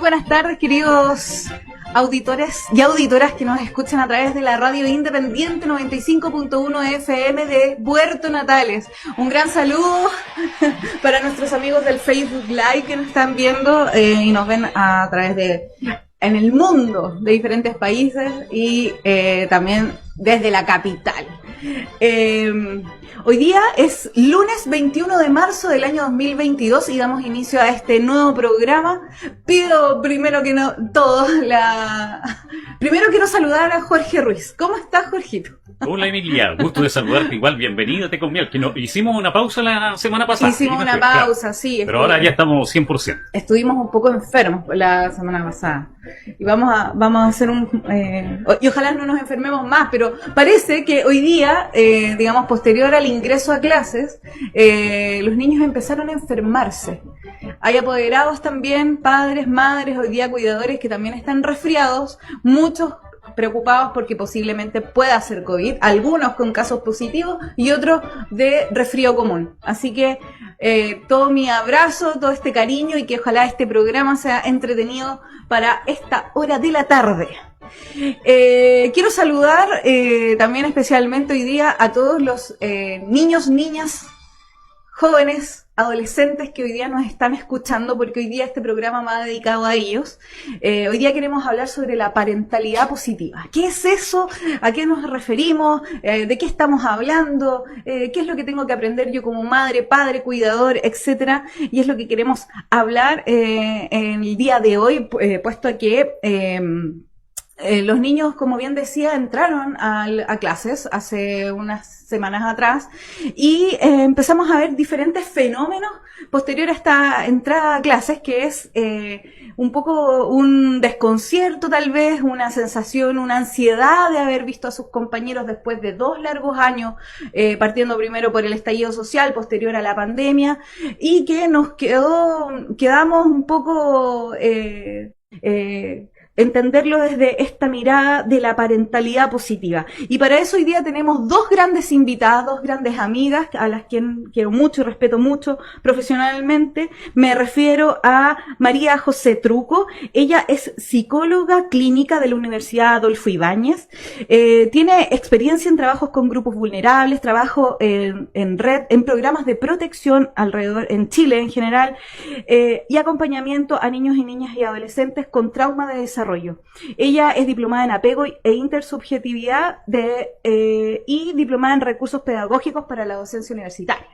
buenas tardes, queridos auditores y auditoras que nos escuchan a través de la radio independiente 95.1 FM de Puerto Natales. Un gran saludo para nuestros amigos del Facebook Live que nos están viendo y nos ven a través de en el mundo de diferentes países y también desde la capital. Hoy día es lunes 21 de marzo del año 2022 y damos inicio a este nuevo programa. Pido primero quiero saludar a Jorge Ruiz. ¿Cómo estás, Jorgito? Hola, Emilia, gusto de saludarte. Igual, bienvenida, te conmigo. Que hicimos una pausa la semana pasada. Hicimos una pausa, claro. Sí. Pero ahora ya estamos 100%. Estuvimos un poco enfermos la semana pasada. Y vamos a hacer y ojalá no nos enfermemos más, pero parece que hoy día, digamos, posterior al ingreso a clases, los niños empezaron a enfermarse. Hay apoderados también, padres, madres, hoy día cuidadores que también están resfriados, muchos preocupados porque posiblemente pueda ser COVID, algunos con casos positivos y otros de resfrío común. Así que todo mi abrazo, todo este cariño y que ojalá este programa sea entretenido para esta hora de la tarde. Quiero saludar también especialmente hoy día a todos los niños, niñas, jóvenes, adolescentes que hoy día nos están escuchando, porque hoy día este programa va dedicado a ellos. Hoy día queremos hablar sobre la parentalidad positiva. ¿Qué es eso? ¿A qué nos referimos? ¿De qué estamos hablando? ¿Qué es lo que tengo que aprender yo como madre, padre, cuidador, etcétera? Y es lo que queremos hablar en el día de hoy, puesto a que los niños, como bien decía, entraron a clases hace unas semanas atrás y empezamos a ver diferentes fenómenos posterior a esta entrada a clases, que es un poco un desconcierto tal vez, una sensación, una ansiedad de haber visto a sus compañeros después de 2 largos años, partiendo primero por el estallido social, posterior a la pandemia, y que nos quedamos un poco entenderlo desde esta mirada de la parentalidad positiva. Y para eso hoy día tenemos 2 grandes invitadas, 2 grandes amigas, a las que quiero mucho y respeto mucho profesionalmente. Me refiero a María José Truco. Ella es psicóloga clínica de la Universidad Adolfo Ibáñez. Tiene experiencia en trabajos con grupos vulnerables, trabajo en red, en programas de protección alrededor, en Chile en general, y acompañamiento a niños y niñas y adolescentes con trauma de desarrollo. Ella es diplomada en apego e intersubjetividad y diplomada en recursos pedagógicos para la docencia universitaria.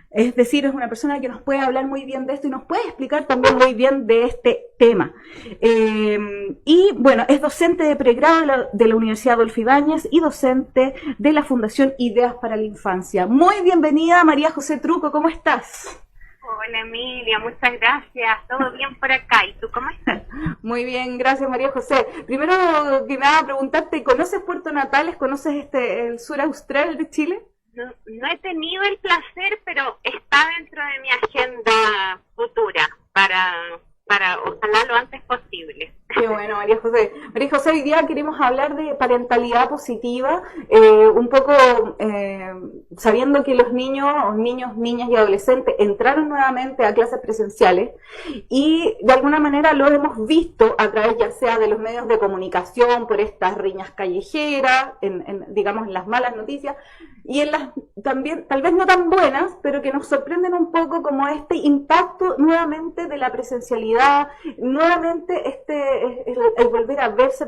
Es decir, es una persona que nos puede hablar muy bien de esto y nos puede explicar también muy bien de este tema. Y bueno, es docente de pregrado de la Universidad Adolfo Ibáñez y docente de la Fundación Ideas para la Infancia. Muy bienvenida, María José Truco, ¿cómo estás? Hola, Emilia, muchas gracias. ¿Todo bien por acá? ¿Y tú cómo estás? Muy bien, gracias, María José. Primero que nada, preguntarte, ¿conoces Puerto Natales? ¿Conoces el sur austral de Chile? No he tenido el placer, pero está dentro de mi agenda futura para ojalá lo antes posible. Qué bueno, María José. María José, hoy día queremos hablar de parentalidad positiva, un poco sabiendo que los niños, niñas y adolescentes entraron nuevamente a clases presenciales y de alguna manera lo hemos visto a través ya sea de los medios de comunicación, por estas riñas callejeras, digamos en las malas noticias, y en las también, tal vez no tan buenas, pero que nos sorprenden un poco como este impacto nuevamente de la presencialidad, nuevamente el volver a verse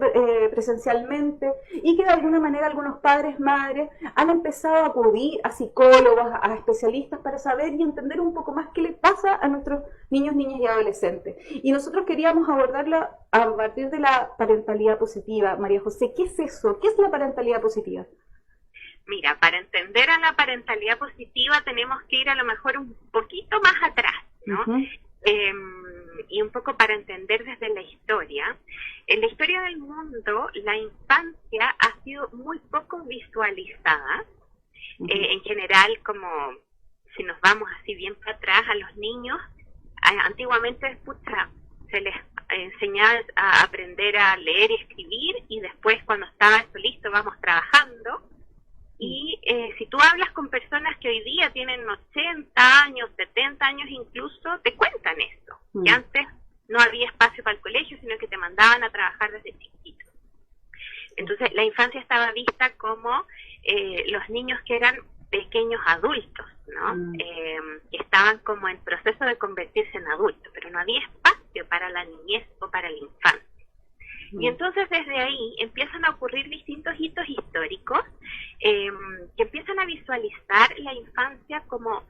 presencialmente, y que de alguna manera algunos padres, madres han empezado a acudir a psicólogos, a especialistas para saber y entender un poco más qué les pasa a nuestros niños, niñas y adolescentes. Y nosotros queríamos abordarla a partir de la parentalidad positiva. María José, ¿qué es eso? ¿Qué es la parentalidad positiva? Mira, para entender a la parentalidad positiva tenemos que ir a lo mejor un poquito más atrás, ¿no? Y un poco para entender desde la historia. En la historia del mundo, la infancia ha sido muy poco visualizada. En general, como si nos vamos así bien para atrás, a los niños, antiguamente se les enseñaba a aprender a leer y escribir, y después cuando estaba eso listo vamos trabajando. Y si tú hablas con personas que hoy día tienen 80 años, 70 años incluso, te cuentan esto, que antes no había espacio para el colegio, la infancia estaba vista como los niños que eran pequeños adultos, ¿no? Que estaban como en proceso de convertirse en adultos, pero no había espacio para la niñez o para la infancia. Y entonces desde ahí empiezan a ocurrir distintos hitos históricos que empiezan a visualizar la infancia como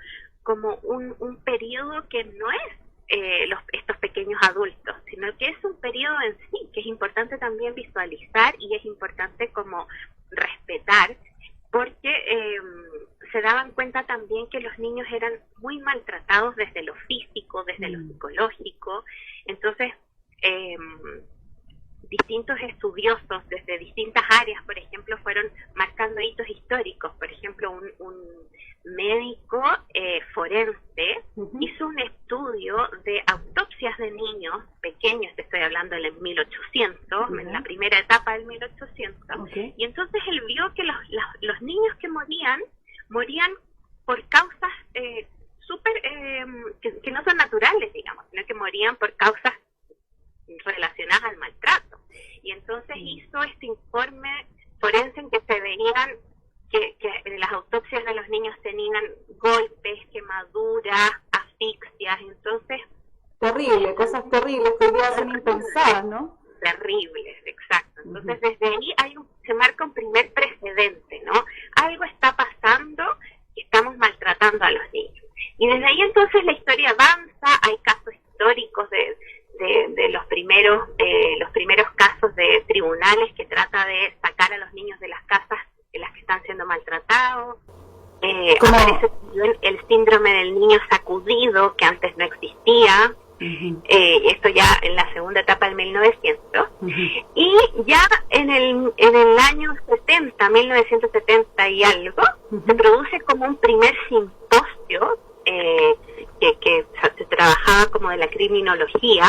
un periodo que no es estos pequeños adultos, sino que es un periodo en sí, que es importante también visualizar y es importante como respetar, porque se daban cuenta también que los niños eran muy maltratados desde lo físico, desde lo psicológico. Entonces, distintos estudiosos desde distintas áreas, por ejemplo, fueron marcando hitos históricos. Por ejemplo, un médico forense hizo un estudio de autopsias de niños pequeños, te estoy hablando del 1800, en la primera etapa del 1800, y entonces él vio que los niños que morían por causas que no son naturales, digamos, sino que morían por causas relacionadas al maltrato. Y entonces hizo este informe forense en que se veían que las autopsias de los niños tenían golpes, quemaduras, asfixias. Entonces, terrible, cosas terribles que hoy día son impensadas, ¿no? Terribles, exacto. Entonces desde ahí se marca un primer precedente, ¿no? Algo está pasando y estamos maltratando a los niños. Y desde ahí entonces la historia avanza. Hay casos históricos de los primeros casos de tribunales que trata de sacar a los niños de las casas en las que están siendo maltratados. Aparece el síndrome del niño sacudido, que antes no existía. Esto ya en la segunda etapa del 1900. Y ya en el año 70, 1970 y algo, se produce como un primer simposio que se trabajaba como de la criminología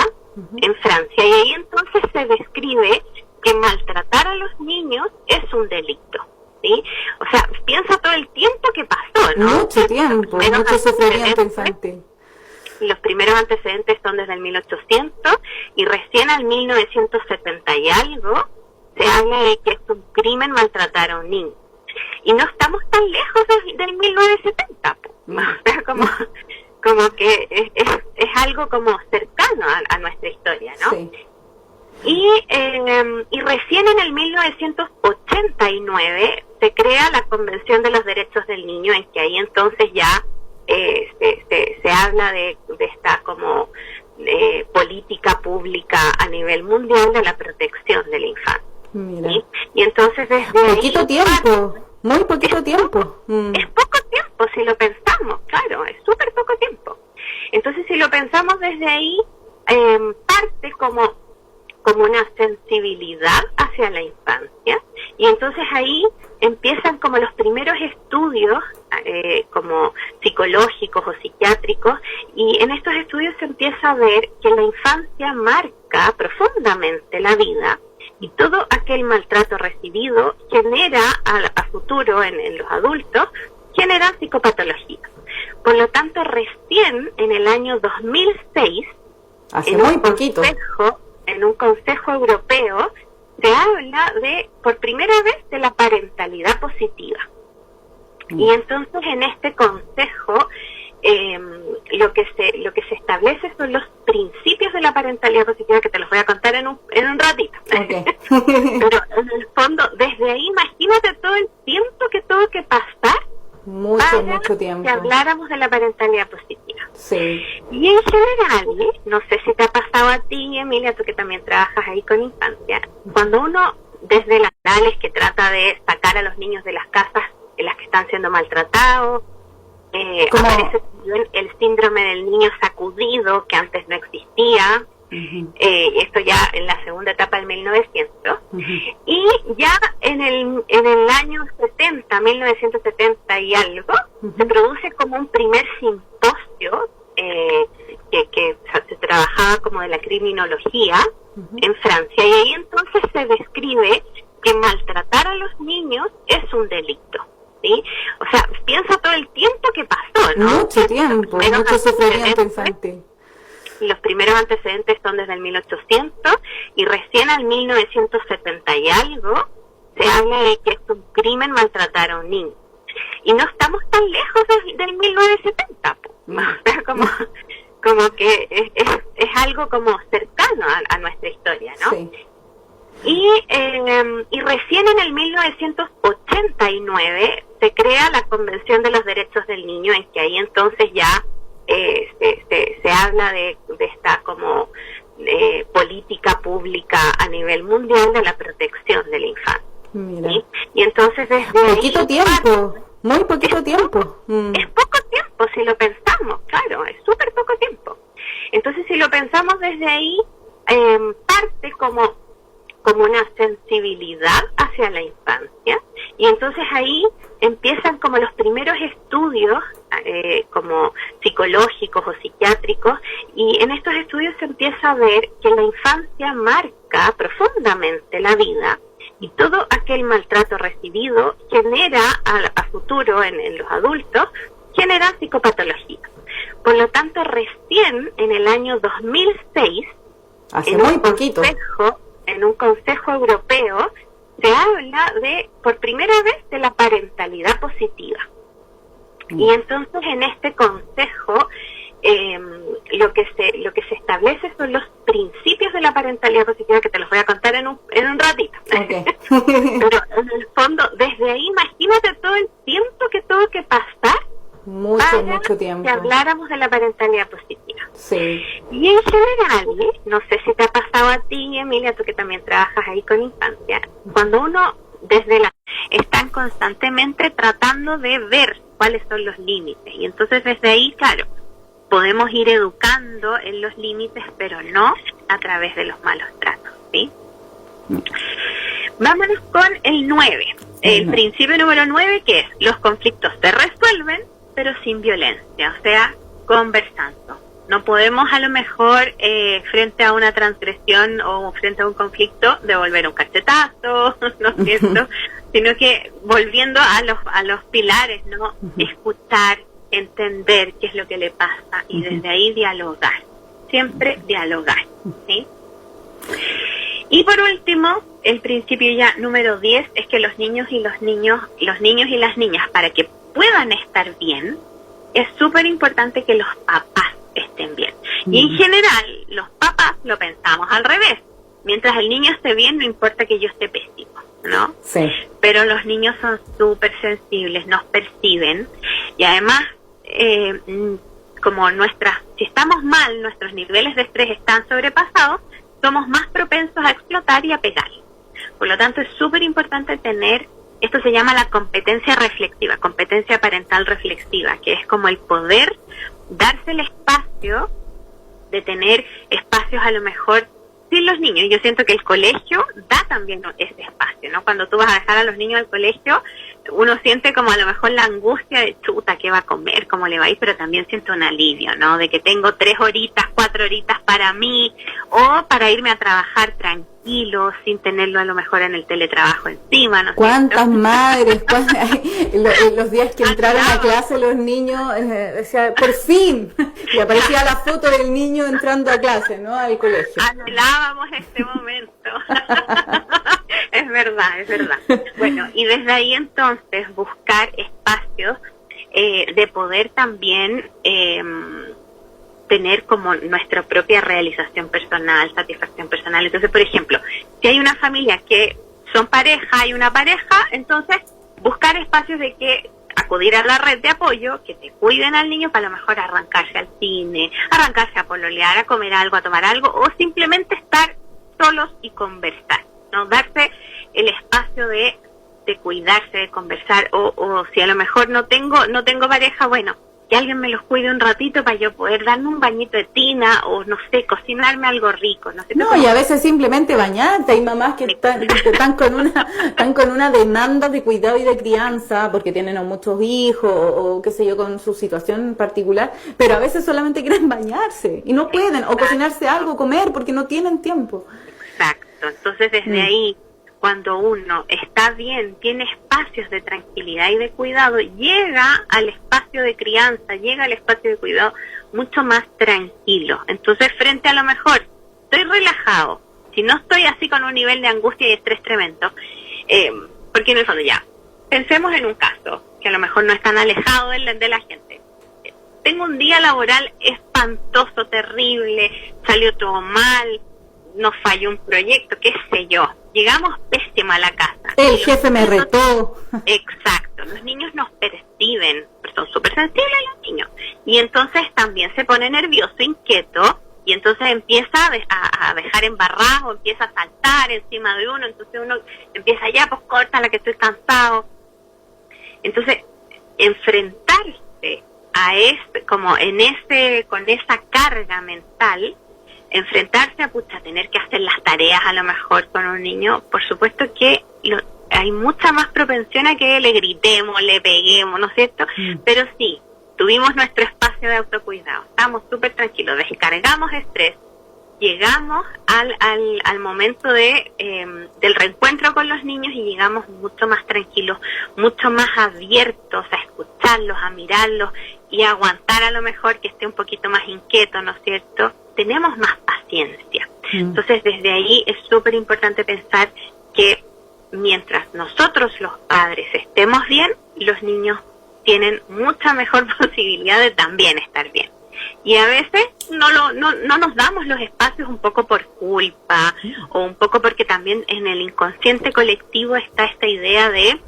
en Francia, y ahí entonces se describe que maltratar a los niños es un delito, ¿sí? O sea, piensa todo el tiempo que pasó, ¿no? Mucho tiempo, mucho sufrimiento infantil. Los primeros antecedentes son desde el 1800, y recién al 1970 y algo se habla de que es un crimen maltratar a un niño. Y no estamos tan lejos del 1970, o sea, como que es algo como cercano a nuestra historia, ¿no? Sí. Y recién en el 1989 se crea la Convención de los Derechos del Niño, en que ahí entonces ya se habla de esta como política pública a nivel mundial de la protección de la infancia. Mira. ¿Sí? Y entonces desde poquito tiempo, muy poquito tiempo. Es poco tiempo si lo pensamos, claro, es súper poco tiempo. Entonces si lo pensamos desde ahí, parte como una sensibilidad hacia la infancia, y entonces ahí empiezan como los primeros estudios como psicológicos o psiquiátricos, y en estos estudios se empieza a ver que la infancia marca profundamente la vida, y todo aquel maltrato recibido genera a futuro en los adultos, genera psicopatología. Por lo tanto, recién en el año 2006, en un consejo europeo, se habla por primera vez de la parentalidad positiva. Y entonces en este consejo lo que se establece son los principios de la parentalidad positiva, que te los voy a contar en un ratito. Okay. Pero en el fondo, desde ahí, imagínate todo el tiempo que tuvo que pasar mucho tiempo que habláramos de la parentalidad positiva. Sí. Y en general, no sé si te ha pasado a ti, Emilia, tú que también trabajas ahí con infancia, cuando uno desde las anales que trata de sacar a los niños de las casas en las que están siendo maltratados, aparece el síndrome del niño sacudido, que antes no existía. Esto ya en la segunda etapa del 1900. Y ya en el año 70, 1970 y algo, se produce como un primer simposio que se trabajaba como de la criminología en Francia, y ahí entonces se describe que maltratar a los niños es un delito, ¿sí? O sea, piensa todo el tiempo que pasó, ¿no? Mucho tiempo, mucho sufrimiento infantil. Los primeros antecedentes son desde el 1800, y recién al 1970 y algo se habla de que es un crimen maltratar a un niño. Y no estamos tan lejos del 1970, o sea, como que es algo como cercano a nuestra historia, ¿no? Sí. Y recién en el 1989 se crea la Convención de los Derechos del Niño, en que ahí entonces ya se habla de esta como política pública a nivel mundial de la protección de la infancia. Mira. ¿Sí? Y entonces desde Poquito ahí, tiempo, muy poquito tiempo. es poco tiempo si lo pensamos, claro, es súper poco tiempo. Entonces si lo pensamos desde ahí, parte como una sensibilidad hacia la infancia, y entonces ahí empiezan como los primeros estudios como psicológicos o psiquiátricos, y en estos estudios se empieza a ver que la infancia marca profundamente la vida, y todo aquel maltrato recibido genera a futuro en los adultos, genera psicopatología. Por lo tanto, recién en el año 2006, Hace muy poquito. En un consejo europeo se habla por primera vez de la parentalidad positiva. Y entonces en este consejo lo que se establece son los principios de la parentalidad positiva, que te los voy a contar en un ratito. Okay. Pero en el fondo, desde ahí imagínate todo el tiempo que tuvo que pasar Mucho tiempo. que habláramos de la parentalidad positiva. Sí. Y en general, no sé si te ha pasado a ti, Emilia, tú que también trabajas ahí con infancia, cuando uno están constantemente tratando de ver cuáles son los límites, y entonces desde ahí, claro, podemos ir educando en los límites, pero no a través de los malos tratos, ¿sí? Vámonos con el 9, el principio número 9, que es: los conflictos se resuelven, pero sin violencia, o sea, conversando. No podemos a lo mejor frente a una transgresión o frente a un conflicto devolver un cachetazo, ¿no es cierto? Sino que volviendo a los pilares, ¿no? Escuchar, entender qué es lo que le pasa y desde ahí dialogar. Siempre dialogar, ¿sí? Y por último, el principio ya número 10 es que los niños y las niñas, para que puedan estar bien, es súper importante que los papás estén bien. Y en general, los papás lo pensamos al revés. Mientras el niño esté bien, no importa que yo esté pésimo, ¿no? Sí. Pero los niños son súper sensibles, nos perciben, y además, como si estamos mal, nuestros niveles de estrés están sobrepasados, somos más propensos a explotar y a pegar. Por lo tanto, es súper importante tener, esto se llama la competencia reflexiva, competencia parental reflexiva, que es como el poder darse el espacio de tener espacios a lo mejor sin los niños. Y yo siento que el colegio da también ese espacio, ¿no? Cuando tú vas a dejar a los niños al colegio, uno siente como a lo mejor la angustia de chuta, ¿qué va a comer? ¿Cómo le va a ir? Pero también siento un alivio, ¿no? De que tengo 3 horitas, 4 horitas para mí, o para irme a trabajar tranquilo, sin tenerlo a lo mejor en el teletrabajo encima, ¿no? ¿Cuántas madres? Los días que entraron a clase los niños, decía, por fin, y aparecía la foto del niño entrando a clase, ¿no? Al colegio. Anhelábamos este momento. Es verdad. Bueno, y desde ahí entonces buscar espacios de poder también tener como nuestra propia realización personal, satisfacción personal. Entonces, por ejemplo, si hay una familia que son pareja y una pareja, entonces buscar espacios de que acudir a la red de apoyo, que te cuiden al niño para a lo mejor arrancarse al cine, arrancarse a pololear, a comer algo, a tomar algo, o simplemente estar solos y conversar, ¿no? Darse el espacio de cuidarse, de conversar, o si a lo mejor no tengo pareja, bueno, que alguien me los cuide un ratito para yo poder darme un bañito de tina, o no sé, cocinarme algo rico, no sé. No, y a veces simplemente bañarte. Hay mamás que están con una demanda de cuidado y de crianza porque tienen a muchos hijos o qué sé yo, con su situación particular, pero a veces solamente quieren bañarse y no pueden, o cocinarse algo, comer, porque no tienen tiempo. Exacto, entonces desde ahí, cuando uno está bien, tiene espacios de tranquilidad y de cuidado, llega al espacio de crianza, llega al espacio de cuidado mucho más tranquilo. Entonces, frente a lo mejor, estoy relajado, si no estoy así con un nivel de angustia y estrés tremendo, Porque en el fondo ya, pensemos en un caso que a lo mejor no es tan alejado de la gente. Tengo un día laboral espantoso, terrible, salió todo mal, nos falló un proyecto, qué sé yo. Llegamos pésima a la casa. El jefe me retó. Exacto, los niños nos perciben, son súper sensibles los niños. Y entonces también se pone nervioso, inquieto, y entonces empieza a dejar embarrado, empieza a saltar encima de uno, entonces uno empieza ya, pues córtala que estoy cansado. Entonces, enfrentarse a como con esa carga mental, enfrentarse a tener que hacer las tareas a lo mejor con un niño, por supuesto que hay mucha más propensión a que le gritemos, le peguemos, ¿no es cierto? Pero sí, tuvimos nuestro espacio de autocuidado, estamos súper tranquilos, descargamos estrés, llegamos al momento del reencuentro con los niños y llegamos mucho más tranquilos, mucho más abiertos a escucharlos, a mirarlos y a aguantar a lo mejor que esté un poquito más inquieto, ¿no es cierto? Tenemos más paciencia. Entonces, desde ahí es súper importante pensar que mientras nosotros los padres estemos bien, los niños tienen mucha mejor posibilidad de también estar bien. Y a veces no nos damos los espacios un poco por culpa o un poco porque también en el inconsciente colectivo está esta idea de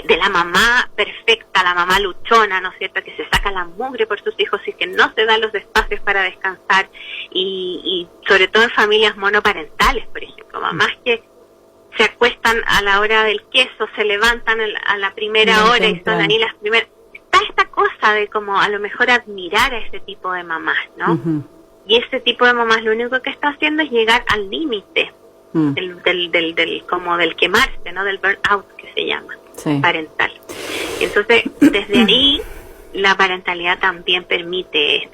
la mamá perfecta, la mamá luchona, ¿no es cierto?, que se saca la mugre por sus hijos y que no se da los espacios para descansar y sobre todo en familias monoparentales, por ejemplo, mamás que se acuestan a la hora del queso, se levantan a la primera hora y son ahí las primeras. Está esta cosa de como a lo mejor admirar a ese tipo de mamás, ¿no? Y ese tipo de mamás lo único que está haciendo es llegar al límite del quemarse, ¿no? Del burnout que se llama, parental. Entonces, desde ahí, la parentalidad también permite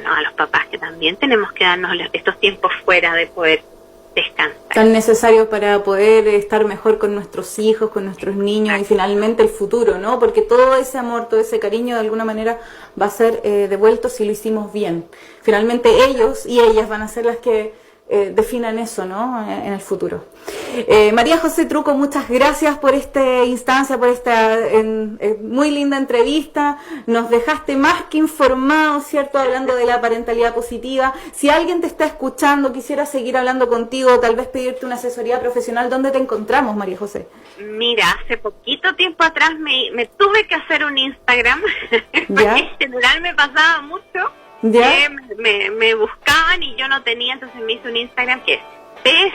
¿no? A los papás que también tenemos que darnos estos tiempos fuera de poder descansar. Tan necesario para poder estar mejor con nuestros hijos, con nuestros niños y finalmente el futuro, ¿no? Porque todo ese amor, todo ese cariño de alguna manera va a ser devuelto si lo hicimos bien. Finalmente ellos y ellas van a ser las que definan eso, ¿no? En el futuro. María José Truco, muchas gracias por esta instancia, por esta muy linda entrevista. Nos dejaste más que informados, ¿cierto? Hablando de la parentalidad positiva. Si alguien te está escuchando, quisiera seguir hablando contigo, tal vez pedirte una asesoría profesional, ¿dónde te encontramos, María José? Mira, hace poquito tiempo atrás me tuve que hacer un Instagram, porque en general me pasaba mucho. ¿Ya? Que me buscaban y yo no tenía, entonces me hice un Instagram que es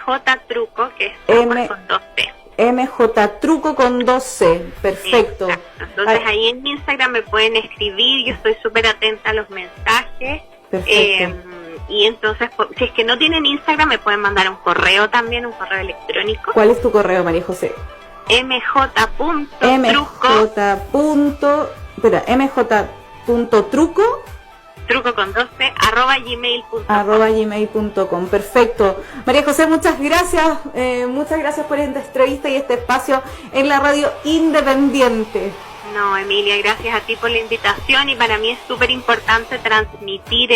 ps.mjtruco, que es con 2C. mjtruco con 2C, perfecto. Exacto. Entonces ahí en Instagram me pueden escribir, yo estoy súper atenta a los mensajes. Perfecto. Y entonces, si es que no tienen Instagram, me pueden mandar un correo también, un correo electrónico. ¿Cuál es tu correo, María José? mj.truco truco con 12 @gmail.com. Perfecto. María José, muchas gracias por esta entrevista y este espacio en la radio independiente. No, Emilia, gracias a ti por la invitación y para mí es súper importante transmitir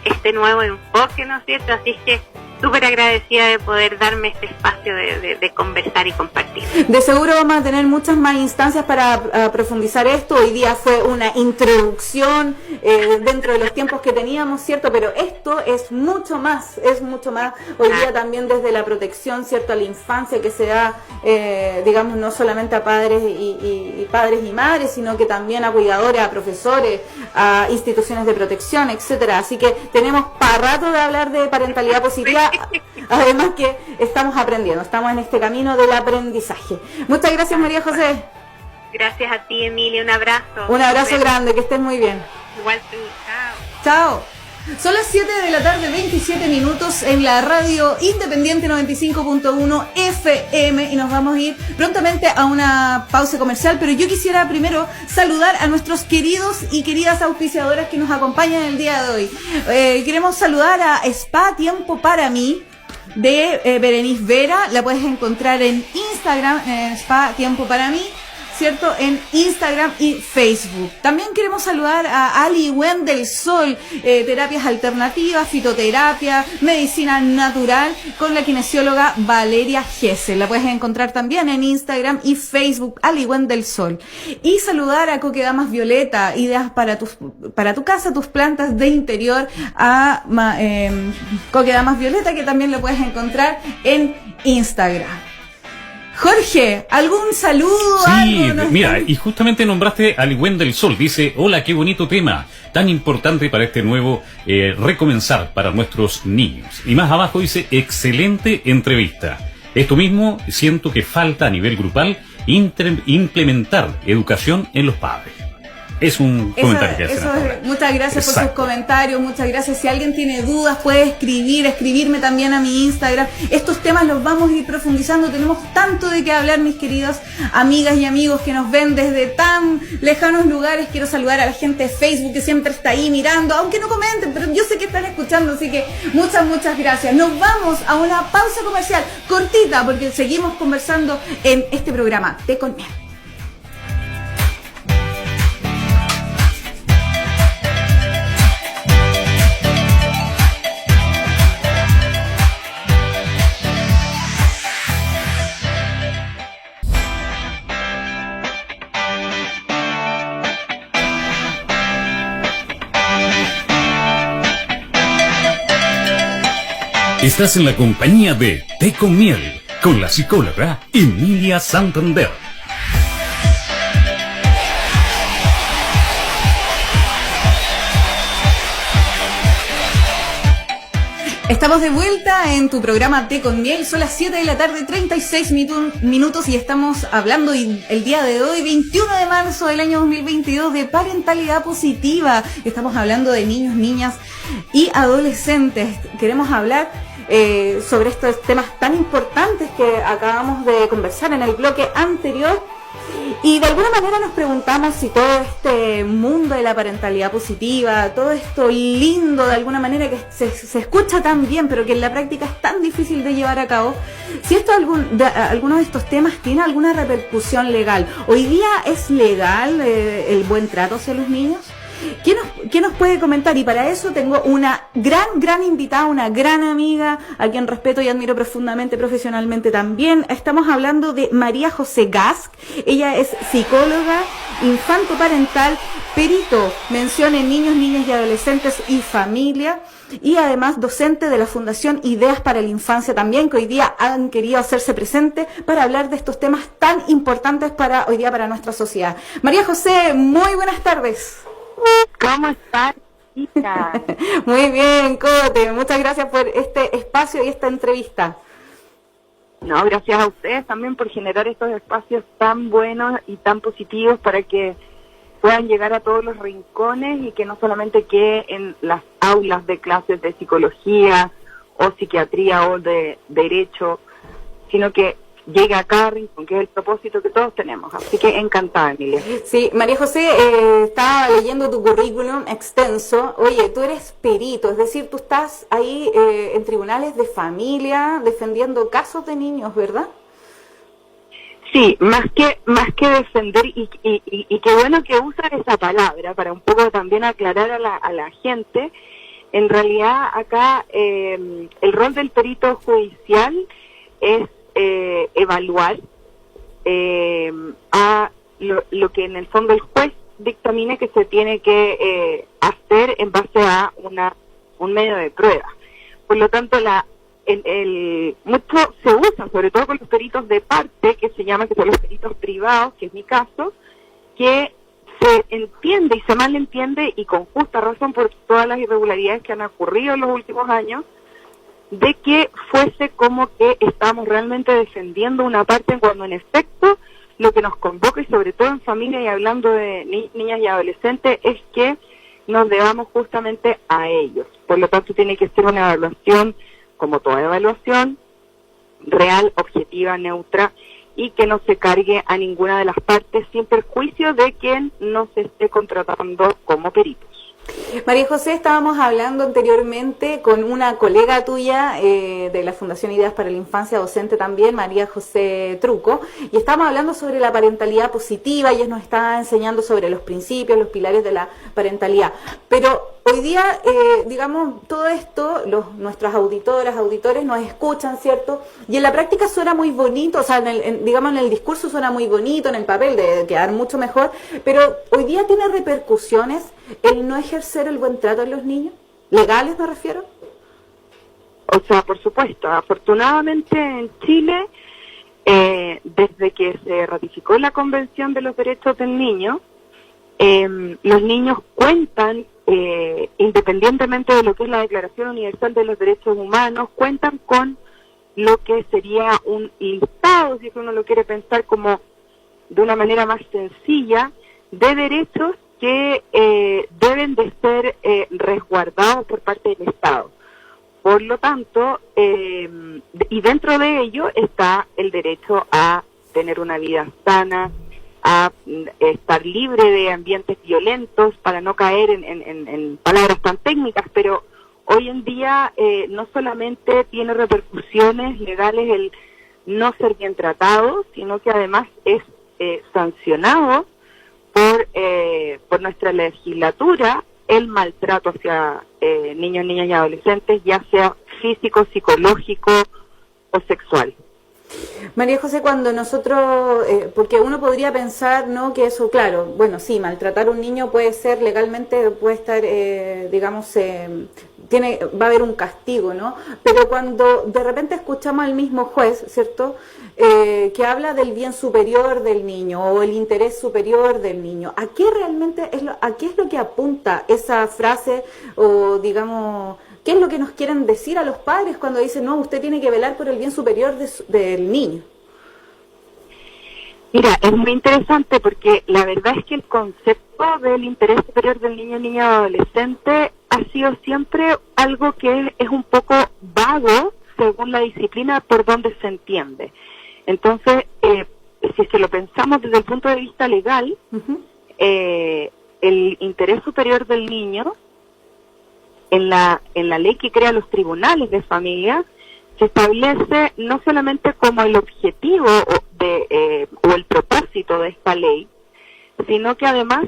este nuevo enfoque, ¿no es cierto? Así es que súper agradecida de poder darme este espacio de conversar y compartir. De seguro vamos a tener muchas más instancias para profundizar esto. Hoy día fue una introducción dentro de los tiempos que teníamos, ¿cierto? Pero esto es mucho más. Hoy día también desde la protección, ¿cierto? A la infancia que se da, digamos, no solamente a padres y padres y madres, sino que también a cuidadores, a profesores, a instituciones de protección, etcétera. Así que tenemos para rato de hablar de parentalidad positiva. Además que estamos aprendiendo, estamos en este camino del aprendizaje. Muchas gracias, María José. Gracias a ti, Emilia, un abrazo. Un abrazo grande, que estés muy bien. Igual tú, chao. Chao. Son las 7 de la tarde, 27 minutos en la radio Independiente 95.1 FM y nos vamos a ir prontamente a una pausa comercial, pero yo quisiera primero saludar a nuestros queridos y queridas auspiciadoras que nos acompañan el día de hoy. Queremos saludar a Spa Tiempo para mí de Berenice Vera, la puedes encontrar en Instagram, Spa Tiempo para mí. ¿cierto?, en Instagram y Facebook. También queremos saludar a Ali Wen del Sol, terapias alternativas, fitoterapia, medicina natural, con la kinesióloga Valeria Gesell. La puedes encontrar también en Instagram y Facebook, Ali Wen del Sol. Y saludar a Coquedamas Violeta, ideas para tu casa, tus plantas de interior, a Coquedamas Violeta, que también lo puedes encontrar en Instagram. Jorge, ¿algún saludo? Sí, mira, y justamente nombraste a Ligüen del Sol. Dice, hola, qué bonito tema, tan importante para este nuevo recomenzar para nuestros niños. Y más abajo dice, excelente entrevista. Esto mismo siento que falta a nivel grupal implementar educación en los padres. Es un comentario que hacen. Muchas gracias por sus comentarios, muchas gracias. Si alguien tiene dudas puede escribirme también a mi Instagram. Estos temas los vamos a ir profundizando, tenemos tanto de qué hablar, mis queridos amigas y amigos que nos ven desde tan lejanos lugares. Quiero saludar a la gente de Facebook que siempre está ahí mirando, aunque no comenten, pero yo sé que están escuchando, así que muchas gracias. Nos vamos a una pausa comercial cortita porque seguimos conversando en este programa Té con Miel. Estás en la compañía de Té con Miel, con la psicóloga Emilia Santander. Estamos de vuelta en tu programa Té con Miel. Son las 7 de la tarde, 36 minutos, y estamos hablando el día de hoy, 21 de marzo del año 2022, de parentalidad positiva. Estamos hablando de niños, niñas y adolescentes. Queremos hablar sobre estos temas tan importantes que acabamos de conversar en el bloque anterior. Y de alguna manera nos preguntamos si todo este mundo de la parentalidad positiva, todo esto lindo de alguna manera que se escucha tan bien, pero que en la práctica es tan difícil de llevar a cabo, si esto alguno de estos temas tiene alguna repercusión legal. ¿Hoy día es legal el buen trato hacia los niños? ¿Qué nos puede comentar? Y para eso tengo una gran invitada, una gran amiga, a quien respeto y admiro profundamente, profesionalmente también. Estamos hablando de María José Gask. Ella es psicóloga infantoparental, perito, mención en niños, niñas y adolescentes y familia, y además docente de la Fundación Ideas para la Infancia también, que hoy día han querido hacerse presente para hablar de estos temas tan importantes para hoy día para nuestra sociedad. María José, muy buenas tardes. ¿Cómo estás, chica? Muy bien, Cote. Muchas gracias por este espacio y esta entrevista. No, gracias a ustedes también por generar estos espacios tan buenos y tan positivos para que puedan llegar a todos los rincones y que no solamente quede en las aulas de clases de psicología o psiquiatría o de derecho, sino que llegue a cada rincón, que es el propósito que todos tenemos. Así que encantada, Emilia. Sí, María José, estaba leyendo tu currículum extenso. Oye, tú eres perito, es decir, tú estás ahí en tribunales de familia defendiendo casos de niños, ¿verdad? Sí, más que defender, y qué bueno que usa esa palabra para un poco también aclarar a la gente. En realidad acá el rol del perito judicial es evaluar a lo que en el fondo el juez dictamine que se tiene que hacer en base a un medio de prueba. Por lo tanto, mucho se usa, sobre todo con los peritos de parte, que se llaman, que son los peritos privados, que es mi caso, que se entiende y se malentiende, y con justa razón por todas las irregularidades que han ocurrido en los últimos años, de que fuese como que estamos realmente defendiendo una parte, cuando en efecto lo que nos convoca, y sobre todo en familia y hablando de niñas y adolescentes, es que nos debamos justamente a ellos. Por lo tanto, tiene que ser una evaluación, como toda evaluación, real, objetiva, neutra, y que no se cargue a ninguna de las partes sin perjuicio de quien nos esté contratando como peritos. María José, estábamos hablando anteriormente con una colega tuya de la Fundación Ideas para la Infancia, docente también, María José Truco, y estábamos hablando sobre la parentalidad positiva, y ella nos está enseñando sobre los principios, los pilares de la parentalidad. Pero hoy día, digamos, todo esto, nuestras auditoras, auditores nos escuchan, ¿cierto? Y en la práctica suena muy bonito, o sea, digamos, en el discurso suena muy bonito, en el papel debe quedar mucho mejor, pero hoy día tiene repercusiones el no ejercer el buen trato en los niños, legales me refiero. O sea, por supuesto, afortunadamente en Chile, desde que se ratificó la Convención de los Derechos del Niño, los niños cuentan, independientemente de lo que es la Declaración Universal de los Derechos Humanos, cuentan con lo que sería un listado, si uno lo quiere pensar como de una manera más sencilla, de derechos que deben de ser resguardados por parte del Estado. Por lo tanto, y dentro de ello está el derecho a tener una vida sana, a estar libre de ambientes violentos, para no caer en palabras tan técnicas, pero hoy en día no solamente tiene repercusiones legales el no ser bien tratado, sino que además es sancionado por nuestra legislatura el maltrato hacia niños, niñas y adolescentes, ya sea físico, psicológico o sexual. María José, cuando nosotros, porque uno podría pensar, ¿no?, que eso, claro, bueno, sí, maltratar a un niño puede ser legalmente, puede estar, digamos, va a haber un castigo, ¿no? Pero cuando de repente escuchamos al mismo juez, ¿cierto?, que habla del bien superior del niño o el interés superior del niño, ¿a qué realmente a qué es lo que apunta esa frase o, digamos, qué es lo que nos quieren decir a los padres cuando dicen, no, usted tiene que velar por el bien superior del niño? Mira, es muy interesante porque la verdad es que el concepto del interés superior del niño, niña o adolescente ha sido siempre algo que es un poco vago según la disciplina por donde se entiende. Entonces, si se lo pensamos desde el punto de vista legal, el interés superior del niño en la ley que crea los tribunales de familia se establece no solamente como el objetivo o el propósito de esta ley, sino que además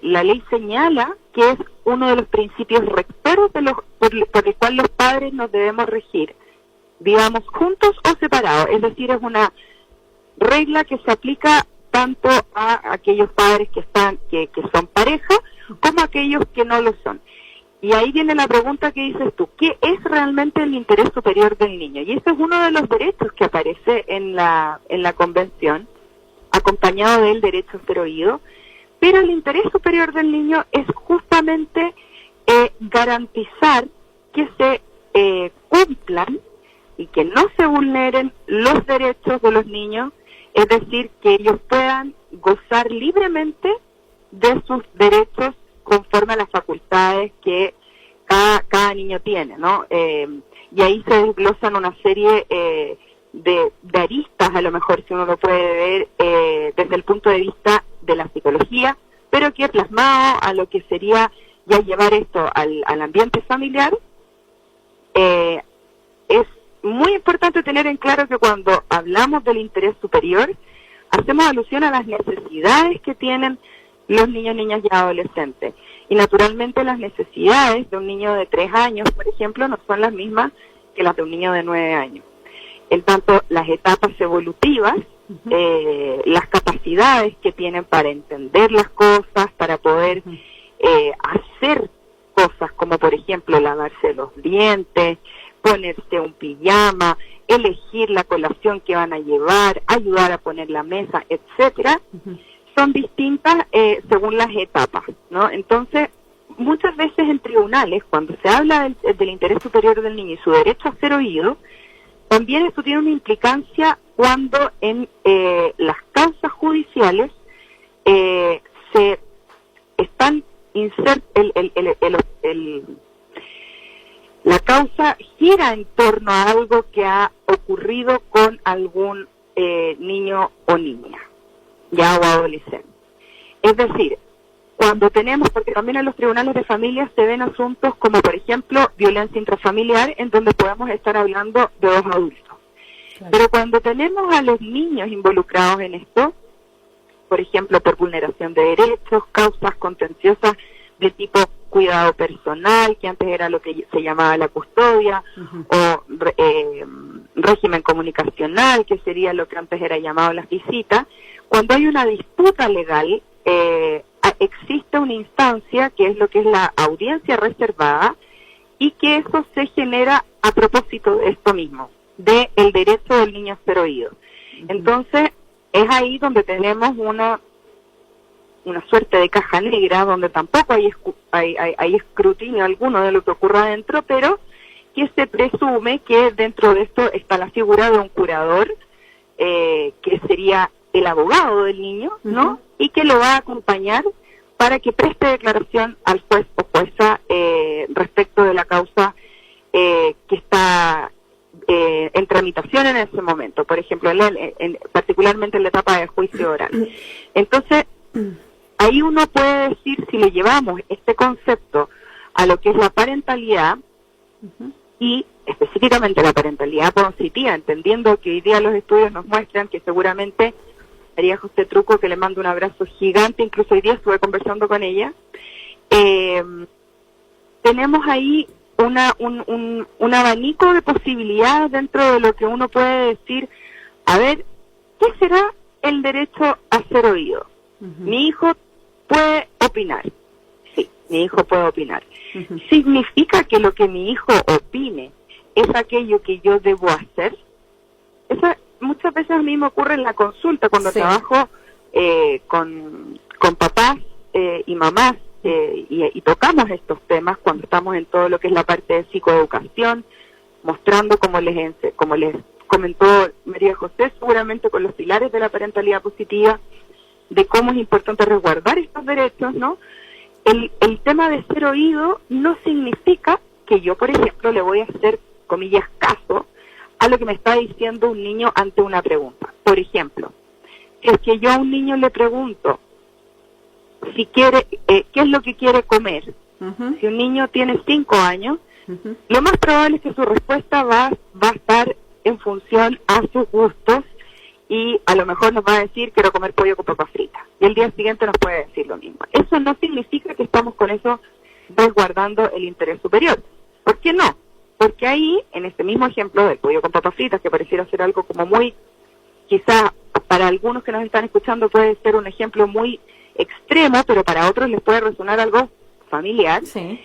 la ley señala que es uno de los principios rectores por el cual los padres nos debemos regir, vivamos juntos o separados, es decir, es una regla que se aplica tanto a aquellos padres que son pareja como a aquellos que no lo son. Y ahí viene la pregunta que dices tú, ¿qué es realmente el interés superior del niño? Y ese es uno de los derechos que aparece en la Convención, acompañado del derecho a ser oído, pero el interés superior del niño es justamente garantizar que se cumplan y que no se vulneren los derechos de los niños, es decir, que ellos puedan gozar libremente de sus derechos conforme a las facultades que cada niño tiene, ¿no? Y ahí se desglosan una serie de aristas, a lo mejor si uno lo puede ver desde el punto de vista de la psicología, pero que plasmado a lo que sería ya llevar esto al ambiente familiar. Es muy importante tener en claro que cuando hablamos del interés superior, hacemos alusión a las necesidades que tienen los niños, niñas y adolescentes. Y naturalmente las necesidades de un niño de 3 años, por ejemplo, no son las mismas que las de un niño de 9 años. En tanto, las etapas evolutivas, las capacidades que tienen para entender las cosas, para poder hacer cosas como, por ejemplo, lavarse los dientes, ponerse un pijama, elegir la colación que van a llevar, ayudar a poner la mesa, etcétera, son distintas según las etapas, ¿no? Entonces, muchas veces en tribunales, cuando se habla del interés superior del niño y su derecho a ser oído, también esto tiene una implicancia cuando en las causas judiciales se están la causa gira en torno a algo que ha ocurrido con algún niño o niña, ya o adolescente. Es decir, cuando tenemos, porque también en los tribunales de familia se ven asuntos como, por ejemplo, violencia intrafamiliar, en donde podemos estar hablando de 2 adultos. Claro. Pero cuando tenemos a los niños involucrados en esto, por ejemplo, por vulneración de derechos, causas contenciosas de tipo cuidado personal, que antes era lo que se llamaba la custodia, o régimen comunicacional, que sería lo que antes era llamado las visitas, cuando hay una disputa legal, existe una instancia que es lo que es la audiencia reservada, y que eso se genera a propósito de esto mismo, de el derecho del niño a ser oído. Entonces, es ahí donde tenemos una suerte de caja negra, donde tampoco hay escrutinio alguno de lo que ocurra adentro, pero que se presume que dentro de esto está la figura de un curador, que sería el abogado del niño, ¿no? Y que lo va a acompañar para que preste declaración al juez o jueza respecto de la causa que está en tramitación en ese momento, por ejemplo, particularmente en la etapa de juicio oral. Entonces, ahí uno puede decir, si le llevamos este concepto a lo que es la parentalidad, y específicamente la parentalidad positiva, entendiendo que hoy día los estudios nos muestran que seguramente María José Truco, que le mando un abrazo gigante, incluso hoy día estuve conversando con ella, tenemos ahí un abanico de posibilidades dentro de lo que uno puede decir, a ver, ¿qué será el derecho a ser oído? Mi hijo puede opinar. Sí, mi hijo puede opinar. ¿Significa que lo que mi hijo opine es aquello que yo debo hacer? Eso muchas veces a mí me ocurre en la consulta, cuando trabajo con papás y mamás, y tocamos estos temas cuando estamos en todo lo que es la parte de psicoeducación, mostrando, como les comentó María José, seguramente con los pilares de la parentalidad positiva, de cómo es importante resguardar estos derechos, ¿no? El tema de ser oído no significa que yo, por ejemplo, le voy a hacer, comillas, caso a lo que me está diciendo un niño ante una pregunta. Por ejemplo, es que yo a un niño le pregunto si quiere, qué es lo que quiere comer. Si un niño tiene 5 años, lo más probable es que su respuesta va a estar en función a sus gustos, y a lo mejor nos va a decir, quiero comer pollo con papas fritas, y el día siguiente nos puede decir lo mismo. Eso no significa que estamos con eso resguardando el interés superior. ¿Por qué no? Porque ahí, en este mismo ejemplo del pollo con papas fritas, que pareciera ser algo como muy, quizá para algunos que nos están escuchando puede ser un ejemplo muy extremo, pero para otros les puede resonar algo familiar. Sí.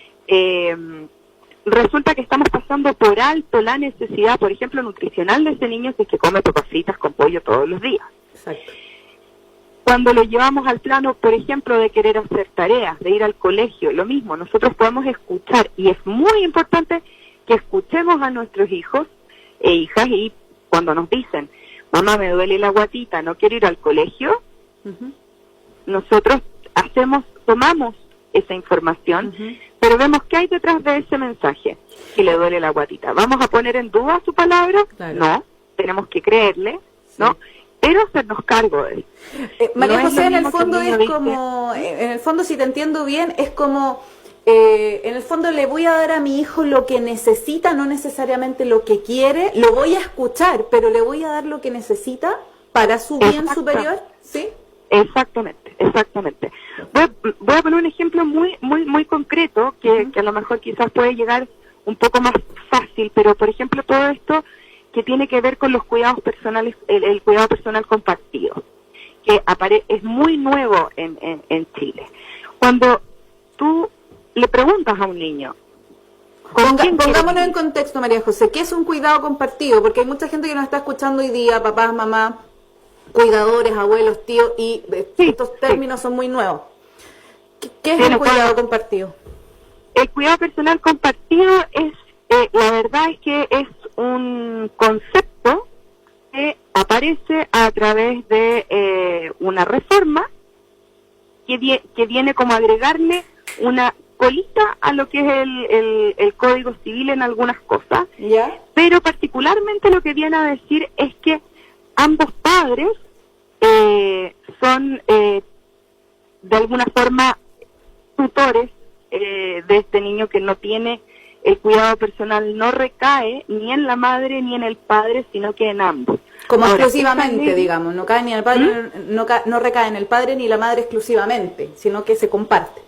Resulta que estamos pasando por alto la necesidad, por ejemplo, nutricional de ese niño, si es que come papas fritas con pollo todos los días. Exacto. Cuando lo llevamos al plano, por ejemplo, de querer hacer tareas, de ir al colegio, lo mismo, nosotros podemos escuchar, y es muy importante que escuchemos a nuestros hijos e hijas, y cuando nos dicen, mamá, me duele la guatita, no quiero ir al colegio, nosotros tomamos esa información, pero vemos qué hay detrás de ese mensaje, que le duele la guatita. ¿Vamos a poner en duda su palabra? Claro. No, tenemos que creerle, ¿no? Pero hacernos cargo de él. María José, en el fondo es como, en el fondo, si te entiendo bien, es como, en el fondo le voy a dar a mi hijo lo que necesita, no necesariamente lo que quiere, lo voy a escuchar, pero le voy a dar lo que necesita para su bien superior, ¿sí? Exactamente. Voy a poner un ejemplo muy concreto que a lo mejor quizás puede llegar un poco más fácil, pero por ejemplo todo esto que tiene que ver con los cuidados personales, el cuidado personal compartido, que es muy nuevo en Chile. Cuando tú le preguntas a un niño, pongámonos en contexto, María José, ¿qué es un cuidado compartido? Porque hay mucha gente que nos está escuchando hoy día, papás, mamás, cuidadores, abuelos, tíos, y estos términos son muy nuevos. ¿Qué es el cuidado compartido? El cuidado personal compartido es, la verdad es que es un concepto que aparece a través de una reforma que viene como agregarle una colita a lo que es el Código Civil en algunas cosas, ¿ya? Pero particularmente lo que viene a decir es que ambos padres son de alguna forma tutores de este niño que no tiene el cuidado personal, no recae ni en la madre ni en el padre, sino que en ambos. Como Ahora, exclusivamente, digamos, no cae ni en el padre, no recae en el padre ni la madre exclusivamente, sino que se comparte.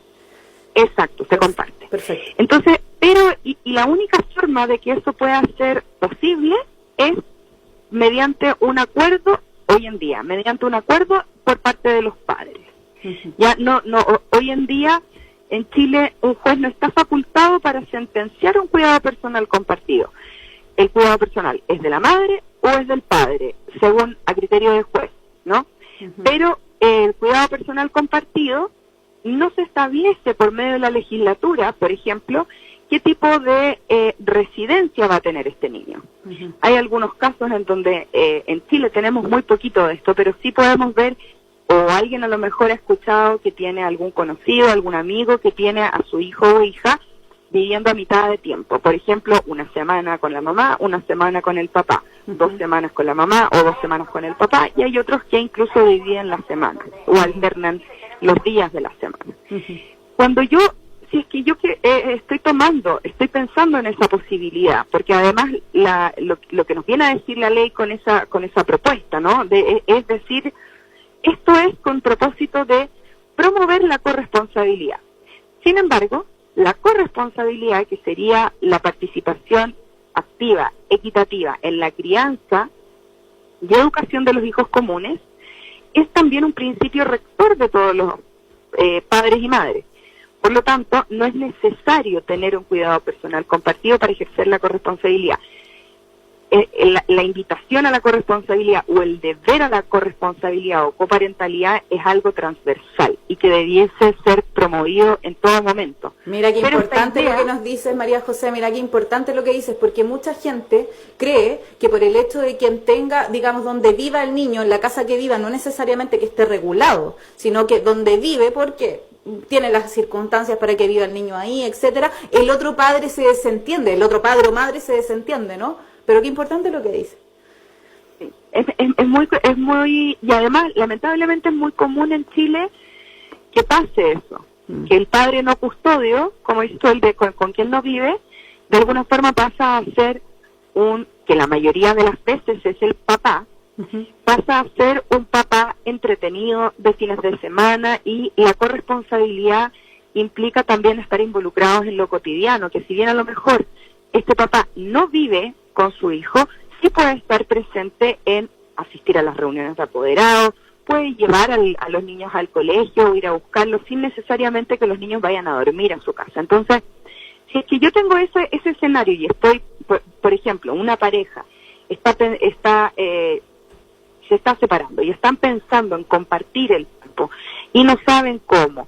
Exacto, se comparte. Perfecto. Entonces, pero y la única forma de que eso pueda ser posible es mediante un acuerdo, hoy en día, mediante un acuerdo por parte de los padres. Ya hoy en día en Chile un juez no está facultado para sentenciar un cuidado personal compartido. El cuidado personal es de la madre o es del padre, según a criterio del juez, ¿no? Pero el cuidado personal compartido no se establece por medio de la legislatura, por ejemplo, qué tipo de residencia va a tener este niño. Hay algunos casos en donde en Chile tenemos muy poquito de esto, pero sí podemos ver, o alguien a lo mejor ha escuchado que tiene algún conocido, algún amigo que tiene a su hijo o hija viviendo a mitad de tiempo. Por ejemplo, una semana con la mamá, una semana con el papá, 2 semanas con la mamá o 2 semanas con el papá, y hay otros que incluso dividen la semana o alternan los días de la semana. Cuando si es que yo estoy pensando en esa posibilidad, porque además lo que nos viene a decir la ley con esa propuesta, ¿no? Es decir, esto es con propósito de promover la corresponsabilidad. Sin embargo, la corresponsabilidad, que sería la participación activa, equitativa en la crianza y educación de los hijos comunes, es también un principio rector de todos los padres y madres. Por lo tanto, no es necesario tener un cuidado personal compartido para ejercer la corresponsabilidad. La invitación a la corresponsabilidad o el deber a la corresponsabilidad o coparentalidad es algo transversal y que debiese ser promovido en todo momento. Mira qué importante lo que nos dices, María José, mira qué importante lo que dices, porque mucha gente cree que por el hecho de quien tenga, digamos, donde viva el niño, en la casa que viva, no necesariamente que esté regulado, sino que donde vive, porque tiene las circunstancias para que viva el niño ahí, etcétera, el otro padre se desentiende, el otro padre o madre se desentiende, ¿no? Pero qué importante lo que dice. Sí, es muy, y además, lamentablemente es muy común en Chile que pase eso, que el padre no custodio, como hizo el de con quien no vive, de alguna forma pasa a ser que la mayoría de las veces es el papá, pasa a ser un papá entretenido de fines de semana, y la corresponsabilidad implica también estar involucrados en lo cotidiano, que si bien a lo mejor este papá no vive con su hijo, sí puede estar presente en asistir a las reuniones de apoderados, puede llevar a los niños al colegio o ir a buscarlos sin necesariamente que los niños vayan a dormir a su casa. Entonces, si es que yo tengo ese escenario y estoy, por ejemplo, una pareja se está separando y están pensando en compartir el tiempo y no saben cómo,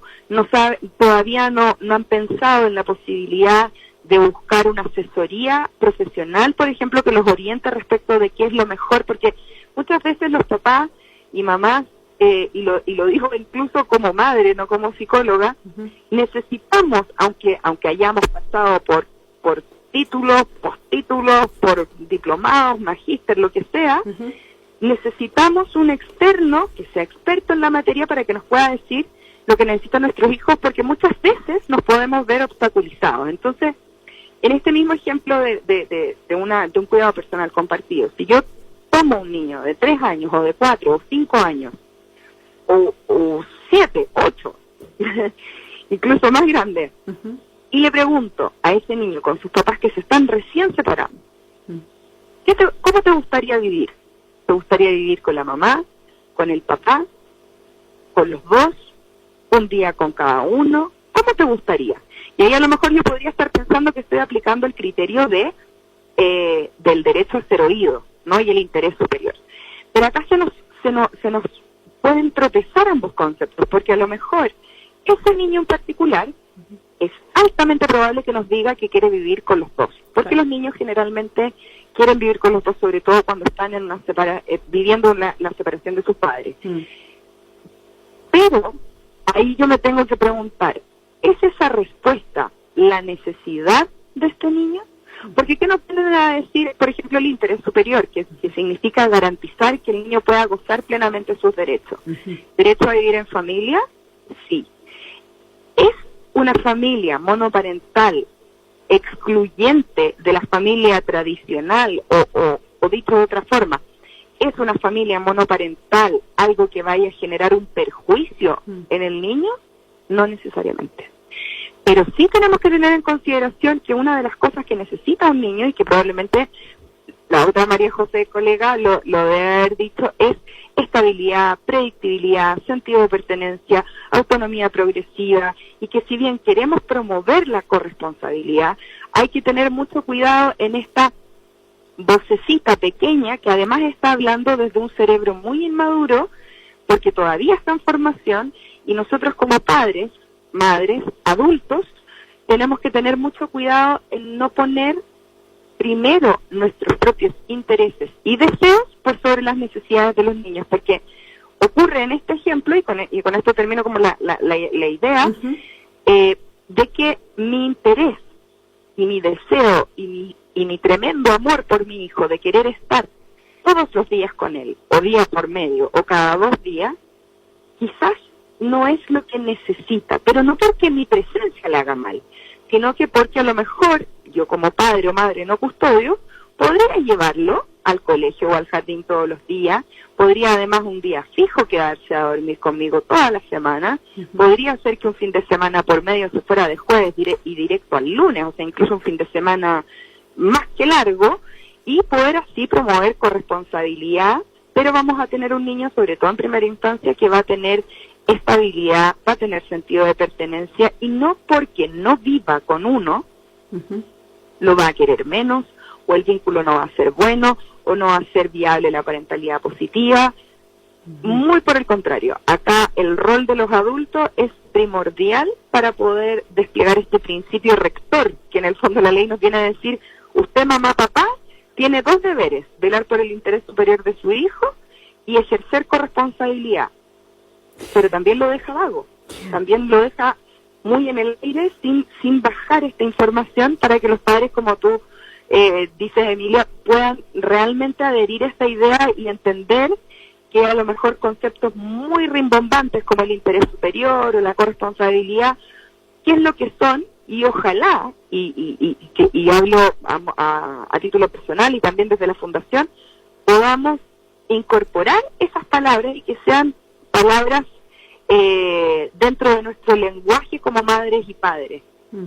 todavía no han pensado en la posibilidad de buscar una asesoría profesional, por ejemplo, que los oriente respecto de qué es lo mejor, porque muchas veces los papás y mamás, y lo digo incluso como madre, no como psicóloga, necesitamos, aunque hayamos pasado por títulos, postítulos, por diplomados, magíster, lo que sea, necesitamos un externo que sea experto en la materia para que nos pueda decir lo que necesitan nuestros hijos, porque muchas veces nos podemos ver obstaculizados. Entonces, en este mismo ejemplo de un cuidado personal compartido, si yo tomo un niño de 3 años, o de 4, o 5 años, o 7, 8, incluso más grande, y le pregunto a ese niño con sus papás que se están recién separando, ¿cómo te gustaría vivir? ¿Te gustaría vivir con la mamá, con el papá, con los dos, un día con cada uno? ¿Cómo te gustaría? Y ahí a lo mejor yo podría estar pensando que estoy aplicando el criterio del derecho a ser oído, ¿no? Y el interés superior. Pero acá se nos pueden tropezar ambos conceptos, porque a lo mejor ese niño en particular es altamente probable que nos diga que quiere vivir con los dos, porque los niños generalmente quieren vivir con los dos, sobre todo cuando están viviendo la separación de sus padres. Pero ahí yo me tengo que preguntar, ¿es esa respuesta la necesidad de este niño? Porque ¿qué nos tienden a decir, por ejemplo, el interés superior, que significa garantizar que el niño pueda gozar plenamente sus derechos? ¿Derecho a vivir en familia? Sí. ¿Es una familia monoparental excluyente de la familia tradicional o dicho de otra forma, ¿es una familia monoparental algo que vaya a generar un perjuicio en el niño? No necesariamente. Pero sí tenemos que tener en consideración que una de las cosas que necesita un niño, y que probablemente la otra María José, colega, lo debe haber dicho, es estabilidad, predictibilidad, sentido de pertenencia, autonomía progresiva, y que si bien queremos promover la corresponsabilidad, hay que tener mucho cuidado en esta vocecita pequeña que además está hablando desde un cerebro muy inmaduro, porque todavía está en formación, y nosotros como padres, madres, adultos, tenemos que tener mucho cuidado en no poner primero nuestros propios intereses y deseos por sobre las necesidades de los niños, porque ocurre en este ejemplo, y con esto termino como la idea, de que mi interés y mi deseo y mi tremendo amor por mi hijo, de querer estar todos los días con él, o día por medio, o cada 2 días, quizás no es lo que necesita, pero no porque mi presencia le haga mal, sino que porque a lo mejor yo como padre o madre no custodio, podría llevarlo al colegio o al jardín todos los días, podría además un día fijo quedarse a dormir conmigo toda la semana, podría ser que un fin de semana por medio se fuera de jueves y directo al lunes, o sea, incluso un fin de semana más que largo, y poder así promover corresponsabilidad, pero vamos a tener un niño, sobre todo en primera instancia, que va a tener estabilidad, va a tener sentido de pertenencia, y no porque no viva con uno, lo va a querer menos, o el vínculo no va a ser bueno, o no va a ser viable la parentalidad positiva. Muy por el contrario, acá el rol de los adultos es primordial para poder desplegar este principio rector, que en el fondo la ley nos viene a decir, usted, mamá, papá, tiene 2 deberes: velar por el interés superior de su hijo y ejercer corresponsabilidad. Pero también lo deja vago, también lo deja muy en el aire, sin bajar esta información, para que los padres, como tú dices, Emilia, puedan realmente adherir a esta idea y entender que a lo mejor conceptos muy rimbombantes como el interés superior o la corresponsabilidad, qué es lo que son, y ojalá, y hablo a título personal y también desde la Fundación, podamos incorporar esas palabras y que sean palabras dentro de nuestro lenguaje como madres y padres,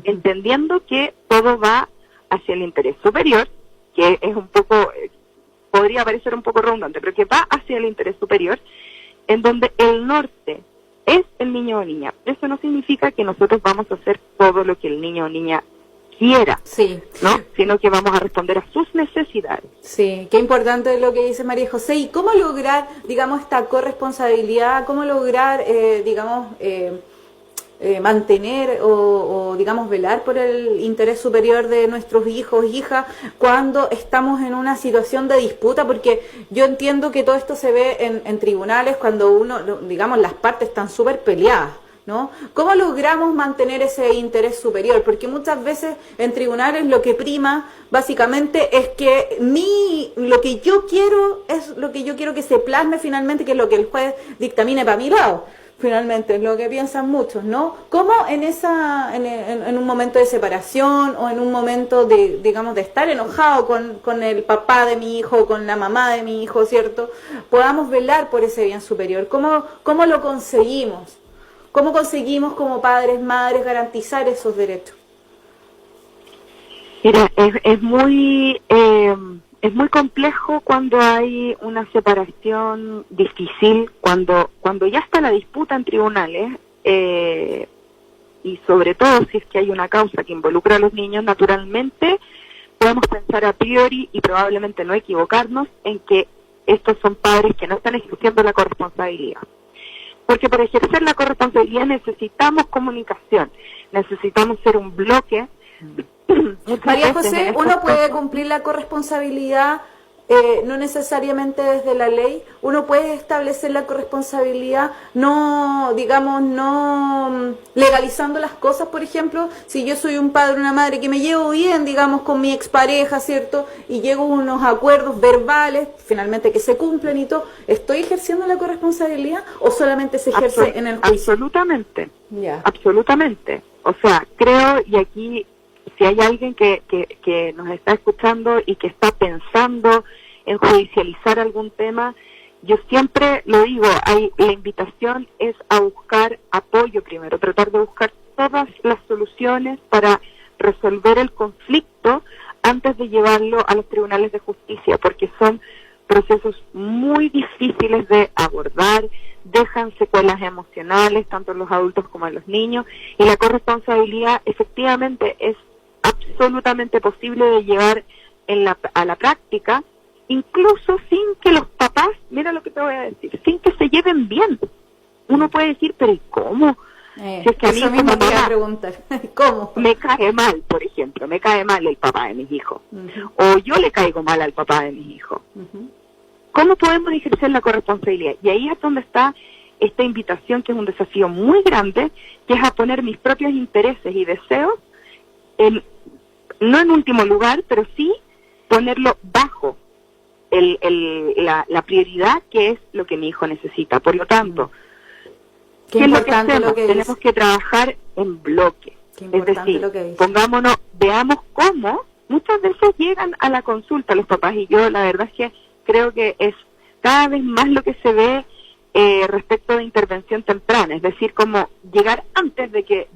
entendiendo que todo va hacia el interés superior, que es un poco, podría parecer un poco redundante, pero que va hacia el interés superior, en donde el norte es el niño o niña. Eso no significa que nosotros vamos a hacer todo lo que el niño o niña quiera, ¿no? Sino que vamos a responder a sus necesidades. Sí, qué importante lo que dice María José. ¿Y cómo lograr, digamos, esta corresponsabilidad? ¿Cómo lograr, mantener o, digamos, velar por el interés superior de nuestros hijos e hijas cuando estamos en una situación de disputa? Porque yo entiendo que todo esto se ve en tribunales cuando digamos, las partes están súper peleadas, ¿no? ¿Cómo logramos mantener ese interés superior? Porque muchas veces en tribunales lo que prima básicamente es que lo que yo quiero es lo que yo quiero que se plasme finalmente, que es lo que el juez dictamine para mi lado. Finalmente, es lo que piensan muchos, ¿no? ¿Cómo en un momento de separación o en un momento de, digamos, de estar enojado con el papá de mi hijo, con la mamá de mi hijo, ¿cierto? Podamos velar por ese bien superior. ¿Cómo lo conseguimos? ¿Cómo conseguimos como padres, madres, garantizar esos derechos? Mira, es muy complejo cuando hay una separación difícil, cuando ya está la disputa en tribunales, y sobre todo si es que hay una causa que involucra a los niños, naturalmente podemos pensar a priori y probablemente no equivocarnos en que estos son padres que no están ejerciendo la corresponsabilidad. Porque para ejercer la corresponsabilidad necesitamos comunicación, necesitamos ser un bloque. María José, ¿uno puede cumplir la corresponsabilidad no necesariamente desde la ley? ¿Uno puede establecer la corresponsabilidad no legalizando las cosas? Por ejemplo, si yo soy un padre o una madre que me llevo bien, digamos, con mi expareja, ¿cierto? Y llego a unos acuerdos verbales, finalmente que se cumplen y todo, ¿estoy ejerciendo la corresponsabilidad o solamente se ejerce en el juicio? Absolutamente. Ya. Absolutamente. O sea, creo, y aquí, si hay alguien que nos está escuchando y que está pensando en judicializar algún tema, yo siempre lo digo, la invitación es a buscar apoyo primero, tratar de buscar todas las soluciones para resolver el conflicto antes de llevarlo a los tribunales de justicia, porque son procesos muy difíciles de abordar, dejan secuelas emocionales tanto en los adultos como en los niños, y la corresponsabilidad efectivamente es absolutamente posible de llevar a la práctica, incluso sin que los papás, mira lo que te voy a decir, sin que se lleven bien. Uno puede decir, pero ¿y cómo? Si es que a mí eso mismo te iba a preguntar. ¿Cómo? Me cae mal, por ejemplo, me cae mal el papá de mis hijos, o yo le caigo mal al papá de mis hijos. ¿Cómo podemos ejercer la corresponsabilidad? Y ahí es donde está esta invitación, que es un desafío muy grande, que es a poner mis propios intereses y deseos, no en último lugar, pero sí ponerlo bajo la prioridad, que es lo que mi hijo necesita. Por lo tanto, ¿qué es lo que hacemos? Tenemos que trabajar en bloque. Es decir, veamos cómo muchas veces llegan a la consulta los papás, y yo la verdad es que creo que es cada vez más lo que se ve respecto de intervención temprana, es decir, como llegar antes de que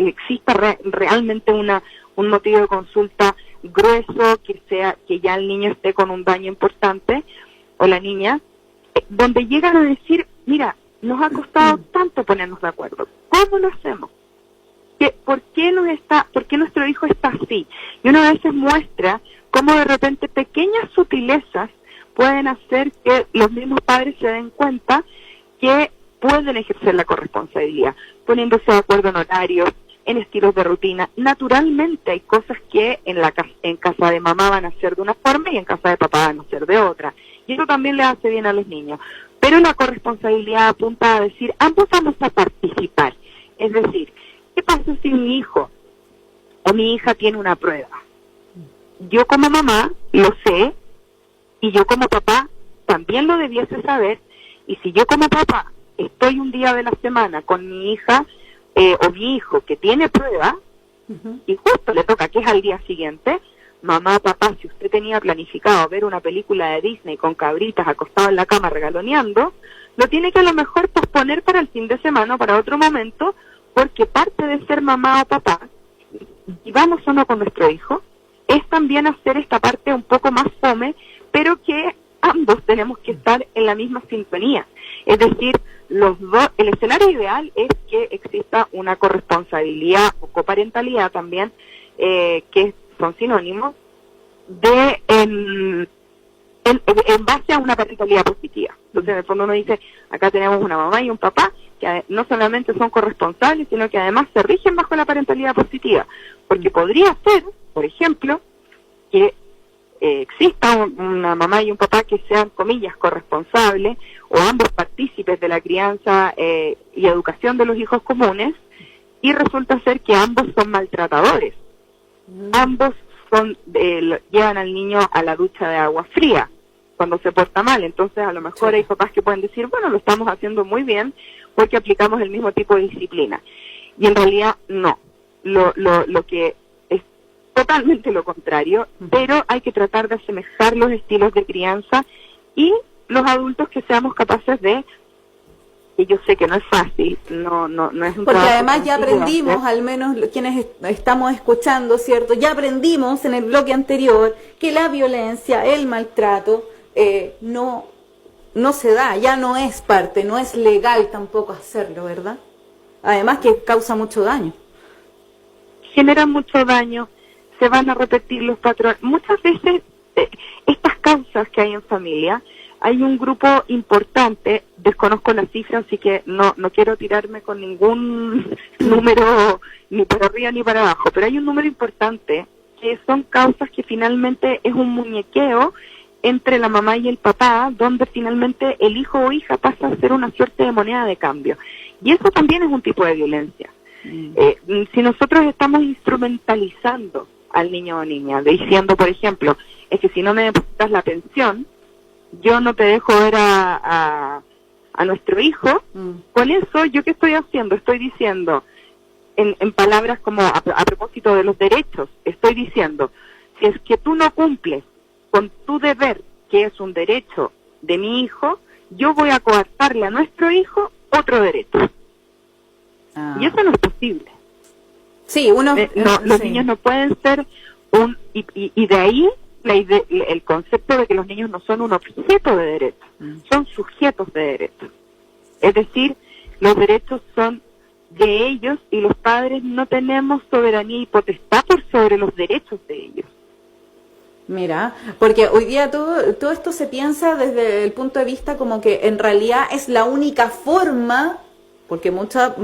exista realmente un motivo de consulta grueso, que ya el niño esté con un daño importante, o la niña, donde llegan a decir, mira, nos ha costado tanto ponernos de acuerdo, ¿cómo lo hacemos? ¿Por qué nuestro hijo está así? Y uno a veces muestra cómo de repente pequeñas sutilezas pueden hacer que los mismos padres se den cuenta que pueden ejercer la corresponsabilidad, poniéndose de acuerdo en horarios, en estilos de rutina. Naturalmente hay cosas que en casa de mamá van a ser de una forma y en casa de papá van a ser de otra. Y eso también le hace bien a los niños. Pero la corresponsabilidad apunta a decir, ambos vamos a participar. Es decir, ¿qué pasa si mi hijo o mi hija tiene una prueba? Yo como mamá lo sé, y yo como papá también lo debiese saber, y si yo como papá estoy un día de la semana con mi hija o mi hijo que tiene prueba, y justo le toca que es al día siguiente, mamá, papá, si usted tenía planificado ver una película de Disney con cabritas acostado en la cama regaloneando, lo tiene que a lo mejor posponer para el fin de semana o para otro momento, porque parte de ser mamá o papá, y vamos o no con nuestro hijo, es también hacer esta parte un poco más fome, pero que ambos tenemos que estar en la misma sintonía. Es decir, los dos, el escenario ideal es que exista una corresponsabilidad o coparentalidad también, que son sinónimos, en base a una parentalidad positiva. Entonces, en el fondo uno dice, acá tenemos una mamá y un papá que no solamente son corresponsables, sino que además se rigen bajo la parentalidad positiva. Porque podría ser, por ejemplo, que exista una mamá y un papá que sean, comillas, corresponsables, o ambos partícipes de la crianza y educación de los hijos comunes, y resulta ser que ambos son maltratadores. Ambos llevan al niño a la ducha de agua fría cuando se porta mal. Entonces a lo mejor hay papás que pueden decir, bueno, lo estamos haciendo muy bien porque aplicamos el mismo tipo de disciplina, y en realidad no, lo que es totalmente lo contrario. Pero hay que tratar de asemejar los estilos de crianza, y los adultos que seamos capaces de, y yo sé que no es fácil, no es un porque trabajo además ya sencillo, aprendimos, al menos quienes estamos escuchando, ¿cierto? Ya aprendimos en el bloque anterior que la violencia, el maltrato, no se da, ya no es parte, no es legal tampoco hacerlo, ¿verdad? Además que causa mucho daño. Genera mucho daño, se van a repetir los patrones. Muchas veces estas causas que hay en familia, hay un grupo importante, desconozco las cifras, así que no quiero tirarme con ningún número ni para arriba ni para abajo, pero hay un número importante que son causas que finalmente es un muñequeo entre la mamá y el papá, donde finalmente el hijo o hija pasa a ser una suerte de moneda de cambio. Y eso también es un tipo de violencia. Si nosotros estamos instrumentalizando al niño o niña, diciendo, por ejemplo, es que si no me depositas la pensión, yo no te dejo ver a nuestro hijo, con eso, ¿yo qué estoy haciendo? Estoy diciendo, en palabras como a propósito de los derechos, estoy diciendo, si es que tú no cumples con tu deber, que es un derecho de mi hijo, yo voy a coartarle a nuestro hijo otro derecho. Y eso no es posible. Sí, los niños no pueden ser y de ahí el concepto de que los niños no son un objeto de derecho, son sujetos de derecho. Es decir, los derechos son de ellos y los padres no tenemos soberanía y potestad por sobre los derechos de ellos. Mira, porque hoy día todo esto se piensa desde el punto de vista como que en realidad es la única forma, porque muchas,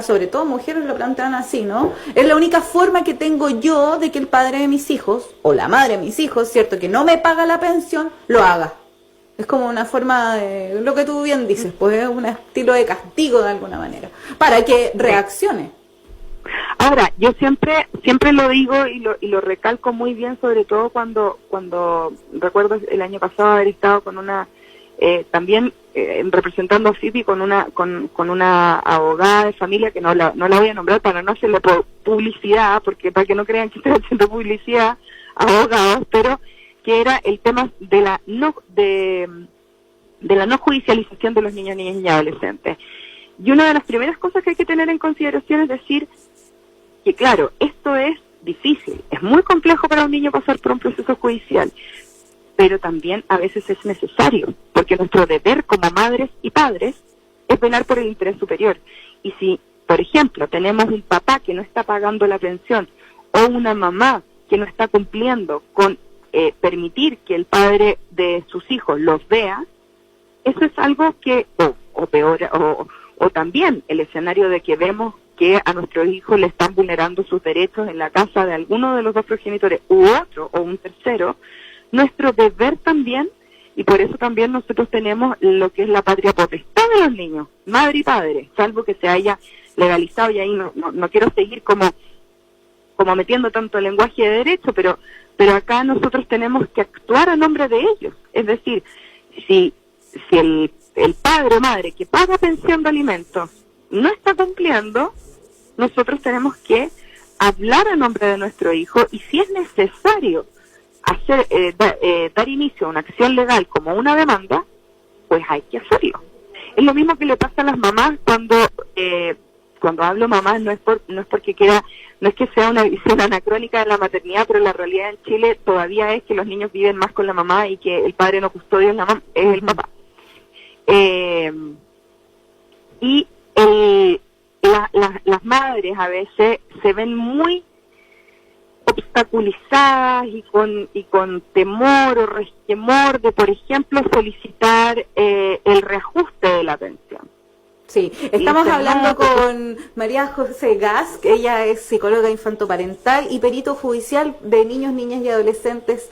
sobre todo mujeres lo plantean así, ¿no? Es la única forma que tengo yo de que el padre de mis hijos, o la madre de mis hijos, ¿cierto?, que no me paga la pensión, lo haga. Es como una forma de, lo que tú bien dices, pues es un estilo de castigo de alguna manera, para que reaccione. Ahora, yo siempre lo digo y lo recalco muy bien, sobre todo cuando recuerdo el año pasado haber estado con una, también representando a FIPI con una abogada de familia, que no la voy a nombrar para no hacerle publicidad, porque para que no crean que estoy haciendo publicidad a abogados, pero que era el tema de la no judicialización de los niños, niñas y adolescentes. Y una de las primeras cosas que hay que tener en consideración es decir que, claro, esto es difícil, es muy complejo para un niño pasar por un proceso judicial, pero también a veces es necesario, porque nuestro deber como madres y padres es velar por el interés superior. Y si, por ejemplo, tenemos un papá que no está pagando la pensión o una mamá que no está cumpliendo con permitir que el padre de sus hijos los vea, eso es algo que, o peor, o también el escenario de que vemos que a nuestros hijos le están vulnerando sus derechos en la casa de alguno de los dos progenitores u otro o un tercero, nuestro deber también, y por eso también nosotros tenemos lo que es la patria potestad de los niños, madre y padre, salvo que se haya legalizado, y ahí no quiero seguir como metiendo tanto el lenguaje de derecho, pero acá nosotros tenemos que actuar a nombre de ellos. Es decir, si el padre o madre que paga pensión de alimentos no está cumpliendo, nosotros tenemos que hablar a nombre de nuestro hijo, y si es necesario dar inicio a una acción legal como una demanda, pues hay que hacerlo. Es lo mismo que le pasa a las mamás cuando hablo mamás, no es que sea una visión anacrónica de la maternidad, pero la realidad en Chile todavía es que los niños viven más con la mamá y que el padre no custodia es el papá. Y las madres a veces se ven muy obstaculizadas y con temor o resquemor de, por ejemplo, solicitar el reajuste de la pensión. Sí, estamos hablando con María José Gas, que ella es psicóloga infantoparental y perito judicial de niños, niñas y adolescentes,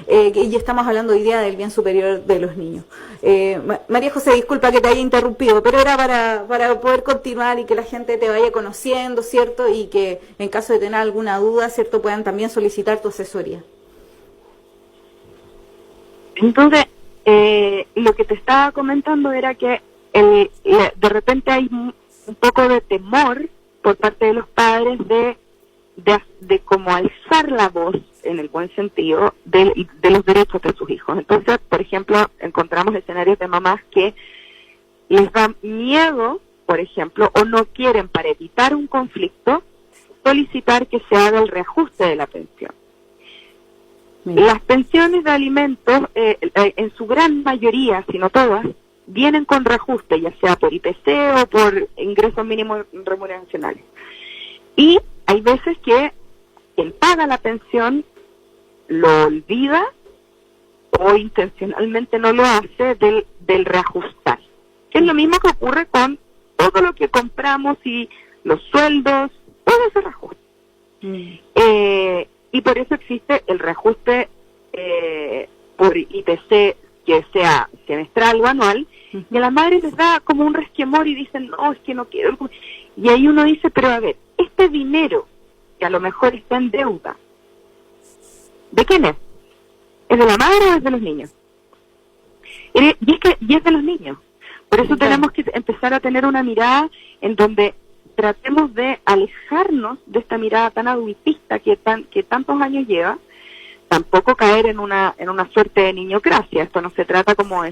y estamos hablando hoy día del bien superior de los niños. María José, disculpa que te haya interrumpido, pero era para poder continuar y que la gente te vaya conociendo, ¿cierto? Y que en caso de tener alguna duda, ¿cierto?, puedan también solicitar tu asesoría. Entonces, lo que te estaba comentando era que de repente hay un poco de temor por parte de los padres de como alzar la voz, en el buen sentido, de los derechos de sus hijos. Entonces, por ejemplo, encontramos escenarios de mamás que les da miedo, por ejemplo, o no quieren, para evitar un conflicto, solicitar que se haga el reajuste de la pensión. Las pensiones de alimentos, en su gran mayoría, si no todas, vienen con reajuste, ya sea por IPC o por ingresos mínimos remuneracionales. Y hay veces que quien paga la pensión lo olvida o intencionalmente no lo hace del reajustar, que es lo mismo que ocurre con todo lo que compramos y los sueldos, todo ese reajuste. Y por eso existe el reajuste por IPC, que sea semestral o anual, y a las madres les da como un resquemor y dicen, no, es que no quiero. Y ahí uno dice, pero a ver, este dinero que a lo mejor está en deuda, ¿de quién es? ¿Es de la madre o es de los niños? Y es de los niños. Por eso tenemos que empezar a tener una mirada en donde tratemos de alejarnos de esta mirada tan adultista que tantos años lleva, tampoco caer en una suerte de niñocracia. Esto no se trata, como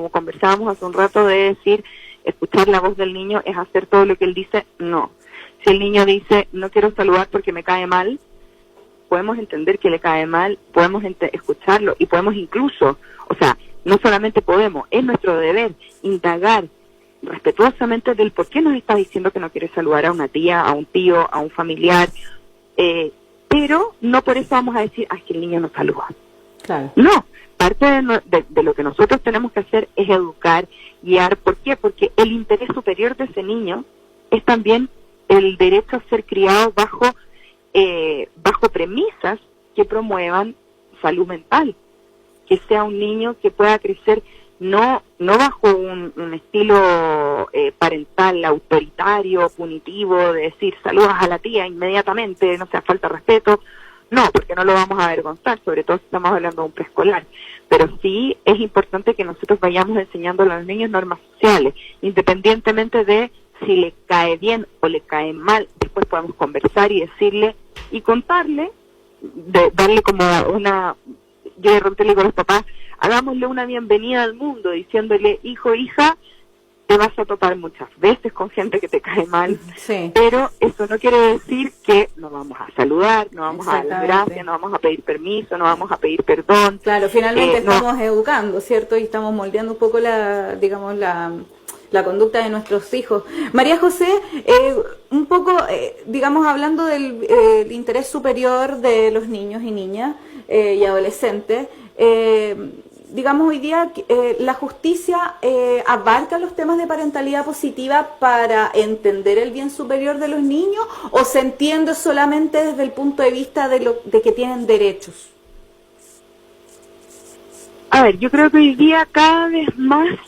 conversábamos hace un rato, de decir, escuchar la voz del niño es hacer todo lo que él dice. No. Si el niño dice, no quiero saludar porque me cae mal, podemos entender que le cae mal, podemos escucharlo y podemos incluso, o sea, no solamente podemos, es nuestro deber indagar respetuosamente del por qué nos está diciendo que no quiere saludar a una tía, a un tío, a un familiar, pero no por eso vamos a decir, ay, que el niño no saluda. Claro. No, parte de lo que nosotros tenemos que hacer es educar, guiar. ¿Por qué? Porque el interés superior de ese niño es también el derecho a ser criado bajo premisas que promuevan salud mental, que sea un niño que pueda crecer no bajo un estilo parental autoritario, punitivo, de decir saludas a la tía inmediatamente, no sea falta de respeto. No, porque no lo vamos a avergonzar, sobre todo si estamos hablando de un preescolar. Pero sí es importante que nosotros vayamos enseñando a los niños normas sociales, independientemente de si le cae bien o le cae mal. Después podemos conversar y decirle y contarle, darle como yo de repente le digo a los papás, hagámosle una bienvenida al mundo, diciéndole, hijo, hija, te vas a topar muchas veces con gente que te cae mal, sí, pero eso no quiere decir que no vamos a saludar, no vamos a dar las gracias, no vamos a pedir permiso, no vamos a pedir perdón. Claro, finalmente estamos educando, ¿cierto? Y estamos moldeando un poco la conducta de nuestros hijos. María José, un poco, digamos, hablando del interés superior de los niños y niñas y adolescentes, digamos, hoy día la justicia abarca los temas de parentalidad positiva para entender el bien superior de los niños, o se entiende solamente desde el punto de vista de que tienen derechos. A ver, yo creo que hoy día cada vez más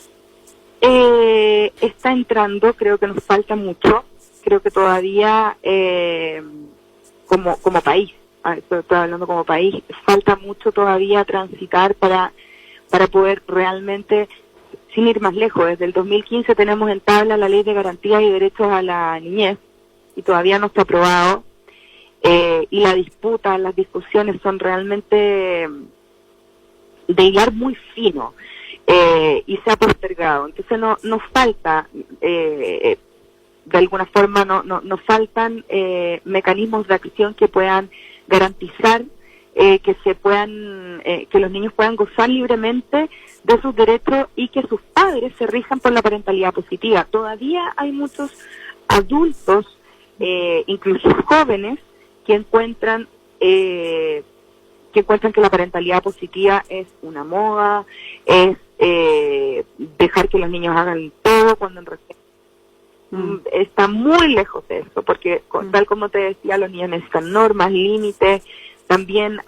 está entrando, creo que nos falta mucho, creo que todavía como país, estoy hablando como país, falta mucho todavía transitar para poder realmente, sin ir más lejos. Desde el 2015 tenemos en tabla la Ley de Garantías y Derechos a la Niñez y todavía no está aprobado, y la disputa, las discusiones son realmente de hilar muy fino, y se ha postergado. Entonces nos falta, de alguna forma nos faltan mecanismos de acción que puedan garantizar que los niños puedan gozar libremente de sus derechos y que sus padres se rijan por la parentalidad positiva. Todavía hay muchos adultos, incluso jóvenes, que encuentran que la parentalidad positiva es una moda, es dejar que los niños hagan todo, cuando en realidad está muy lejos de eso, porque tal como te decía, los niños necesitan normas, límites. También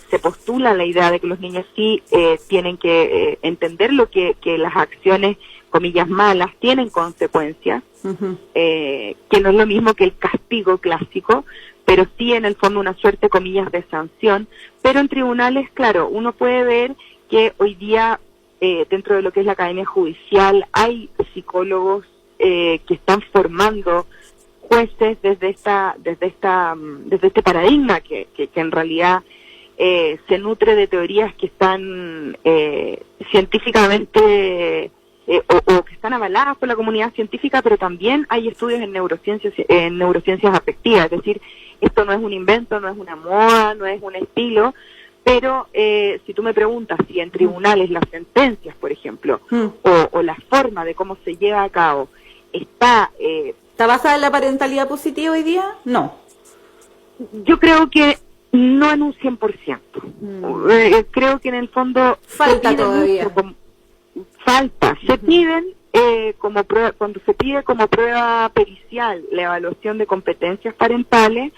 se postula la idea de que los niños sí tienen que entender que las acciones, comillas, malas, tienen consecuencias, que no es lo mismo que el castigo clásico, pero sí en el fondo una suerte, comillas, de sanción. Pero en tribunales, claro, uno puede ver que hoy día, dentro de lo que es la academia judicial, hay psicólogos que están formando jueces desde este paradigma que en realidad se nutre de teorías que están científicamente o que están avaladas por la comunidad científica, pero también hay estudios en neurociencias afectivas. Es decir, esto no es un invento, no es una moda, no es un estilo, pero si tú me preguntas si en tribunales las sentencias, por ejemplo, o la forma de cómo se lleva a cabo ¿está basada en la parentalidad positiva hoy día? No. Yo creo que no en un 100%. Creo que en el fondo falta todavía. Falta. Se piden como prueba, cuando se pide como prueba pericial la evaluación de competencias parentales,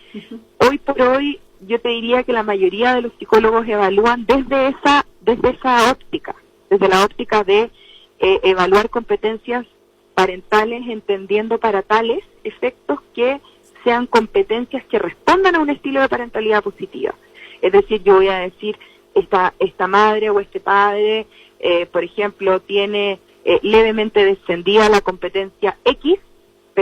hoy por hoy yo te diría que la mayoría de los psicólogos evalúan desde esa óptica, desde la óptica de evaluar competencias parentales, entendiendo para tales efectos que sean competencias que respondan a un estilo de parentalidad positiva. Es decir, yo voy a decir, esta madre o este padre, por ejemplo, tiene levemente descendida la competencia X,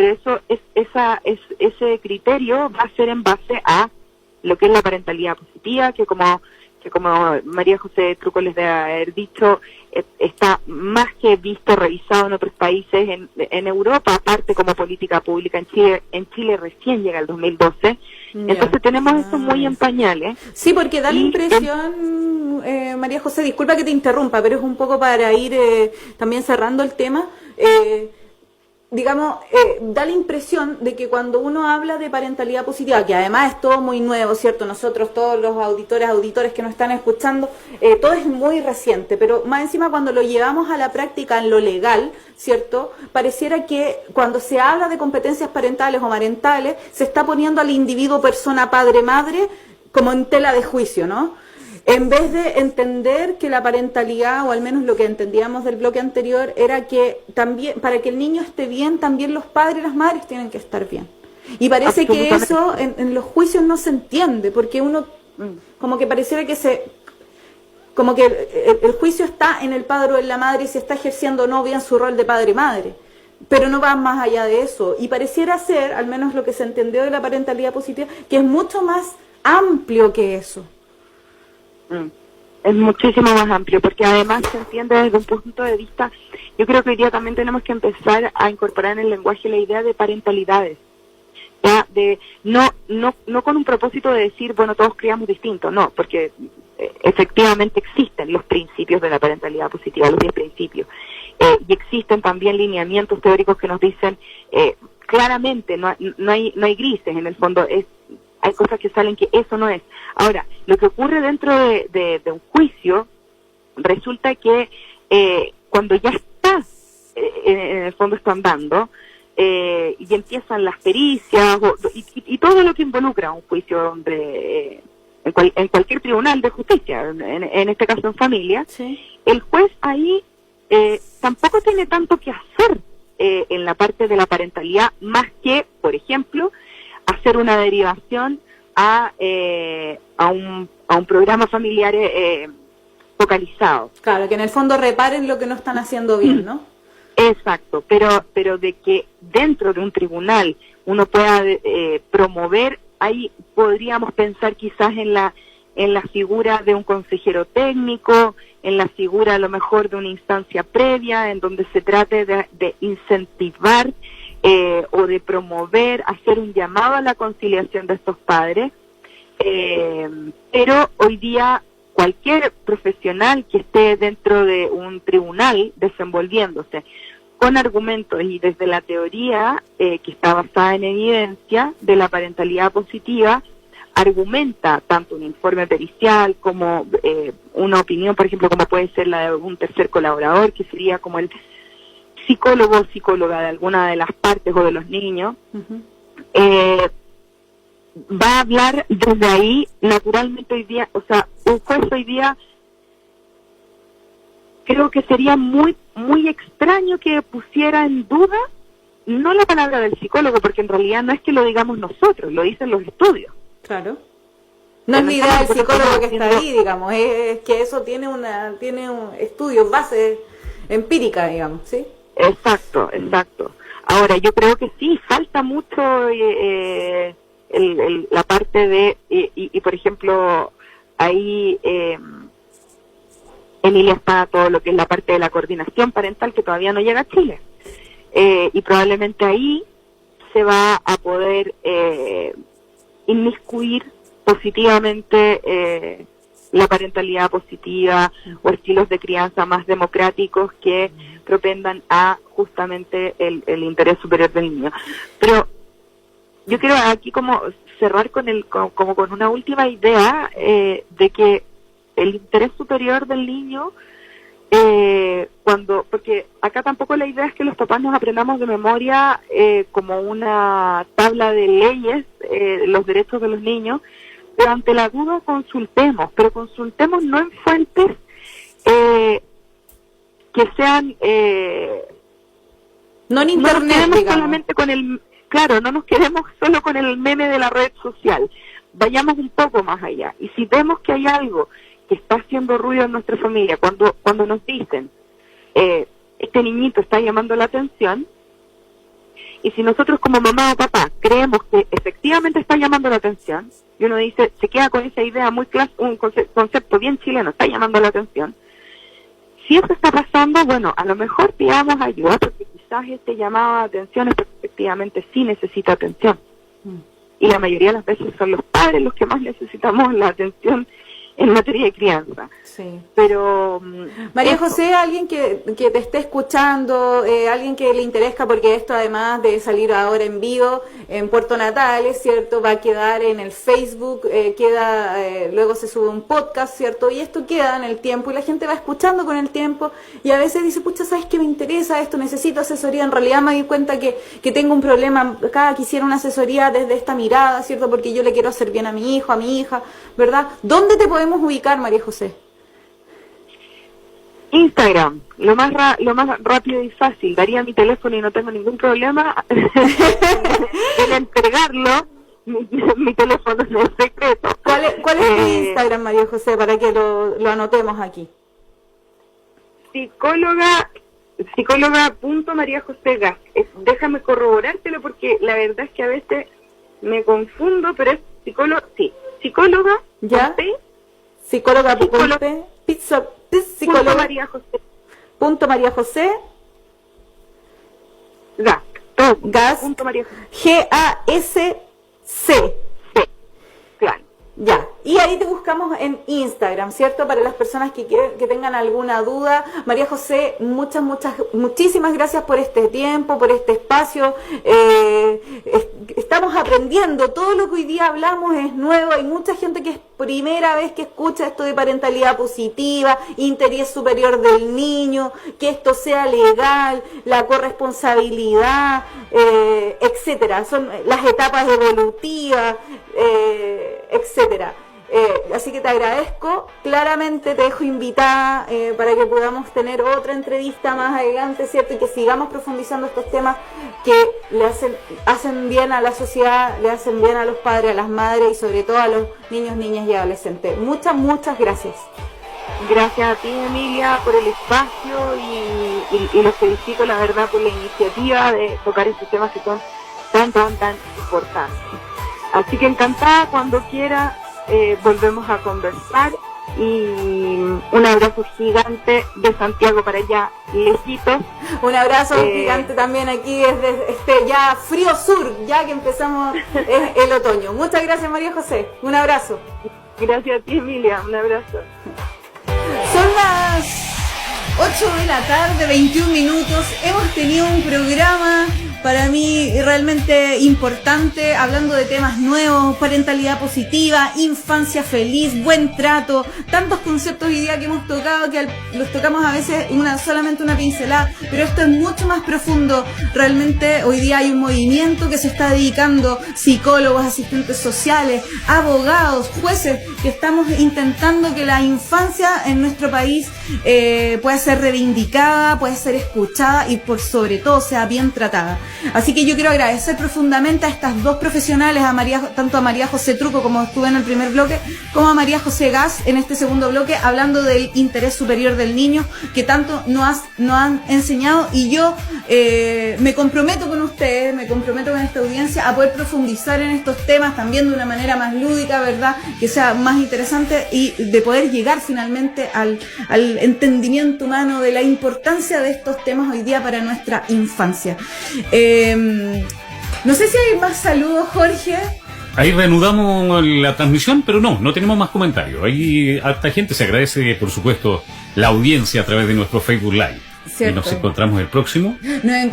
eso ese criterio va a ser en base a lo que es la parentalidad positiva, que como María José Truco les debe haber dicho, está más que visto, revisado en otros países, en Europa, aparte como política pública. En Chile recién llega el 2012, entonces tenemos eso muy en pañales. Sí, porque da la impresión, María José, disculpa que te interrumpa, pero es un poco para ir también cerrando el tema. Da la impresión de que cuando uno habla de parentalidad positiva, que además es todo muy nuevo, ¿cierto? Nosotros, todos los auditores que nos están escuchando, todo es muy reciente, pero más encima cuando lo llevamos a la práctica en lo legal, ¿cierto? Pareciera que cuando se habla de competencias parentales o marentales, se está poniendo al individuo persona, padre, madre, como en tela de juicio, ¿no? En vez de entender que la parentalidad, o al menos lo que entendíamos del bloque anterior, era que también, para que el niño esté bien, también los padres y las madres tienen que estar bien. Y parece que eso en los juicios no se entiende, porque uno, como que pareciera que como que el juicio está en el padre o en la madre y se está ejerciendo o no bien su rol de padre y madre. Pero no va más allá de eso. Y pareciera ser, al menos lo que se entendió de la parentalidad positiva, que es mucho más amplio que eso. Es muchísimo más amplio, porque además se entiende desde un punto de vista, yo creo que hoy día también tenemos que empezar a incorporar en el lenguaje la idea de parentalidades, ¿ya? De no con un propósito de decir, bueno, todos criamos distinto, no, porque efectivamente existen los principios de la parentalidad positiva, los 10 principios, y existen también lineamientos teóricos que nos dicen claramente, no hay grises, en el fondo hay cosas que salen que eso no es. Ahora, lo que ocurre dentro de un juicio, resulta que cuando ya está, en el fondo están dando, y empiezan las pericias, y todo lo que involucra un juicio en cualquier tribunal de justicia, en este caso en familia, sí. El juez ahí tampoco tiene tanto que hacer en la parte de la parentalidad, más que, por ejemplo, hacer una derivación a un programa familiar focalizado. Claro, que en el fondo reparen lo que no están haciendo bien, ¿no? Exacto, pero de que dentro de un tribunal uno pueda promover, ahí podríamos pensar quizás en la figura de un consejero técnico, en la figura a lo mejor de una instancia previa, en donde se trate de incentivar o de promover, hacer un llamado a la conciliación de estos padres, pero hoy día cualquier profesional que esté dentro de un tribunal desenvolviéndose con argumentos y desde la teoría que está basada en evidencia de la parentalidad positiva, argumenta tanto un informe pericial como una opinión, por ejemplo, como puede ser la de un tercer colaborador, que sería como el psicólogo o psicóloga de alguna de las partes o de los niños, va a hablar desde ahí. Naturalmente hoy día, o sea, un juez hoy día creo que sería muy extraño que pusiera en duda no la palabra del psicólogo, porque en realidad no es que lo digamos nosotros, lo dicen los estudios. Claro. No es la idea del psicólogo que está ahí, digamos, es que eso tiene un estudios, base empírica, digamos, ¿sí? Exacto. Ahora, yo creo que sí, falta mucho la parte de, y por ejemplo, ahí Emilia está todo lo que es la parte de la coordinación parental, que todavía no llega a Chile. Y probablemente ahí se va a poder inmiscuir positivamente la parentalidad positiva o estilos de crianza más democráticos que propendan a justamente el interés superior del niño. Pero yo quiero aquí como cerrar con una última idea de que el interés superior del niño, porque acá tampoco la idea es que los papás nos aprendamos de memoria como una tabla de leyes los derechos de los niños, pero ante la duda consultemos no en fuentes que sean no en internet, no solamente no nos quedemos solo con el meme de la red social, vayamos un poco más allá, y si vemos que hay algo que está haciendo ruido en nuestra familia, cuando nos dicen este niñito está llamando la atención, Y si nosotros como mamá o papá creemos que efectivamente está llamando la atención, y uno dice, se queda con esa idea muy un concepto bien chileno, está llamando la atención. Si eso está pasando, bueno, a lo mejor pidamos ayuda, porque quizás este llamado de atención es porque efectivamente sí necesita atención. Y la mayoría de las veces son los padres los que más necesitamos la atención en materia de crianza. Sí. Pero María José, alguien que te esté escuchando, alguien que le interesa, porque esto además de salir ahora en vivo en Puerto Natales, ¿cierto? Va a quedar en el Facebook, luego se sube un podcast, ¿cierto? Y esto queda en el tiempo y la gente va escuchando con el tiempo y a veces dice, pucha, ¿sabes qué me interesa esto? Necesito asesoría. En realidad me di cuenta que tengo un problema, acá quisiera una asesoría desde esta mirada, ¿cierto? Porque yo le quiero hacer bien a mi hijo, a mi hija, ¿verdad? ¿Dónde te podemos ubicar, María José? Instagram, lo más rápido y fácil. Daría mi teléfono y no tengo ningún problema en entregarlo. Mi teléfono es secreto. ¿Cuál es tu Instagram, María José, para que lo anotemos aquí? Psicóloga.mariajosé.gas. Déjame corroborártelo porque la verdad es que a veces me confundo, pero es psicóloga. ¿Ya? Psicóloga. Psicóloga María José. María José. Gas. María José. GASC. Sí, claro. Ya, y ahí te buscamos en Instagram, ¿cierto? Para las personas que tengan alguna duda. María José, muchísimas gracias por este tiempo, por este espacio. Estamos aprendiendo, todo lo que hoy día hablamos es nuevo. Hay mucha gente que es primera vez que escucha esto de parentalidad positiva, interés superior del niño, que esto sea legal, la corresponsabilidad, etcétera. Son las etapas evolutivas, etcétera. Así que te agradezco, claramente te dejo invitada para que podamos tener otra entrevista más adelante, ¿cierto? Y que sigamos profundizando estos temas que le hacen bien a la sociedad, le hacen bien a los padres, a las madres y sobre todo a los niños, niñas y adolescentes. Muchas gracias. Gracias a ti, Emilia, por el espacio y los felicito, la verdad, por la iniciativa de tocar estos temas que son tan importantes. Así que encantada, cuando quiera volvemos a conversar y un abrazo gigante de Santiago para allá, lejitos. Un abrazo gigante también aquí desde este ya frío sur, ya que empezamos el otoño. Muchas gracias, María José, un abrazo. Gracias a ti, Emilia, un abrazo. Son las 8 de la tarde, 21 minutos. Hemos tenido un programa para mí realmente importante, hablando de temas nuevos, parentalidad positiva, infancia feliz, buen trato, tantos conceptos hoy día que hemos tocado, que los tocamos a veces solamente una pincelada, pero esto es mucho más profundo. Realmente hoy día hay un movimiento que se está dedicando, psicólogos, asistentes sociales, abogados, jueces, que estamos intentando que la infancia en nuestro país pueda ser reivindicada, pueda ser escuchada y por sobre todo sea bien tratada. Así que yo quiero agradecer profundamente a estas dos profesionales, tanto a María José Truco, como estuve en el primer bloque, como a María José Gas en este segundo bloque, hablando del interés superior del niño, que tanto nos han enseñado, y yo me comprometo con ustedes, me comprometo con esta audiencia a poder profundizar en estos temas también de una manera más lúdica, ¿verdad? Que sea más interesante y de poder llegar finalmente al entendimiento humano de la importancia de estos temas hoy día para nuestra infancia. No sé si hay más saludos, Jorge. Ahí reanudamos la transmisión, pero no tenemos más comentarios. Ahí harta gente, se agradece, por supuesto, la audiencia a través de nuestro Facebook Live. Cierto. Y nos encontramos el próximo lunes. El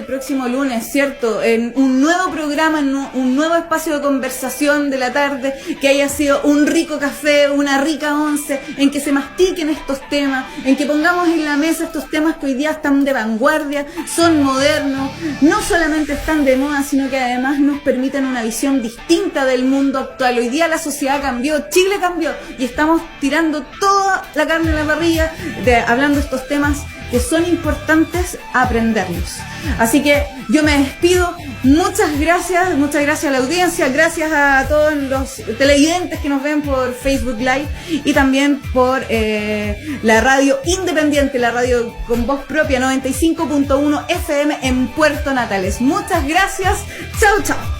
próximo lunes, ¿cierto? En un nuevo programa, en un nuevo espacio de conversación de la tarde, que haya sido un rico café, una rica once, en que se mastiquen estos temas, en que pongamos en la mesa estos temas que hoy día están de vanguardia, son modernos, no solamente están de moda, sino que además nos permiten una visión distinta del mundo actual. Hoy día la sociedad cambió, Chile cambió, y estamos tirando toda la carne en la parrilla, hablando de estos temas que son importantes aprenderlos. Así que yo me despido. Muchas gracias a la audiencia, gracias a todos los televidentes que nos ven por Facebook Live y también por la radio independiente, la radio con voz propia 95.1 FM en Puerto Natales. Muchas gracias. Chao, chao.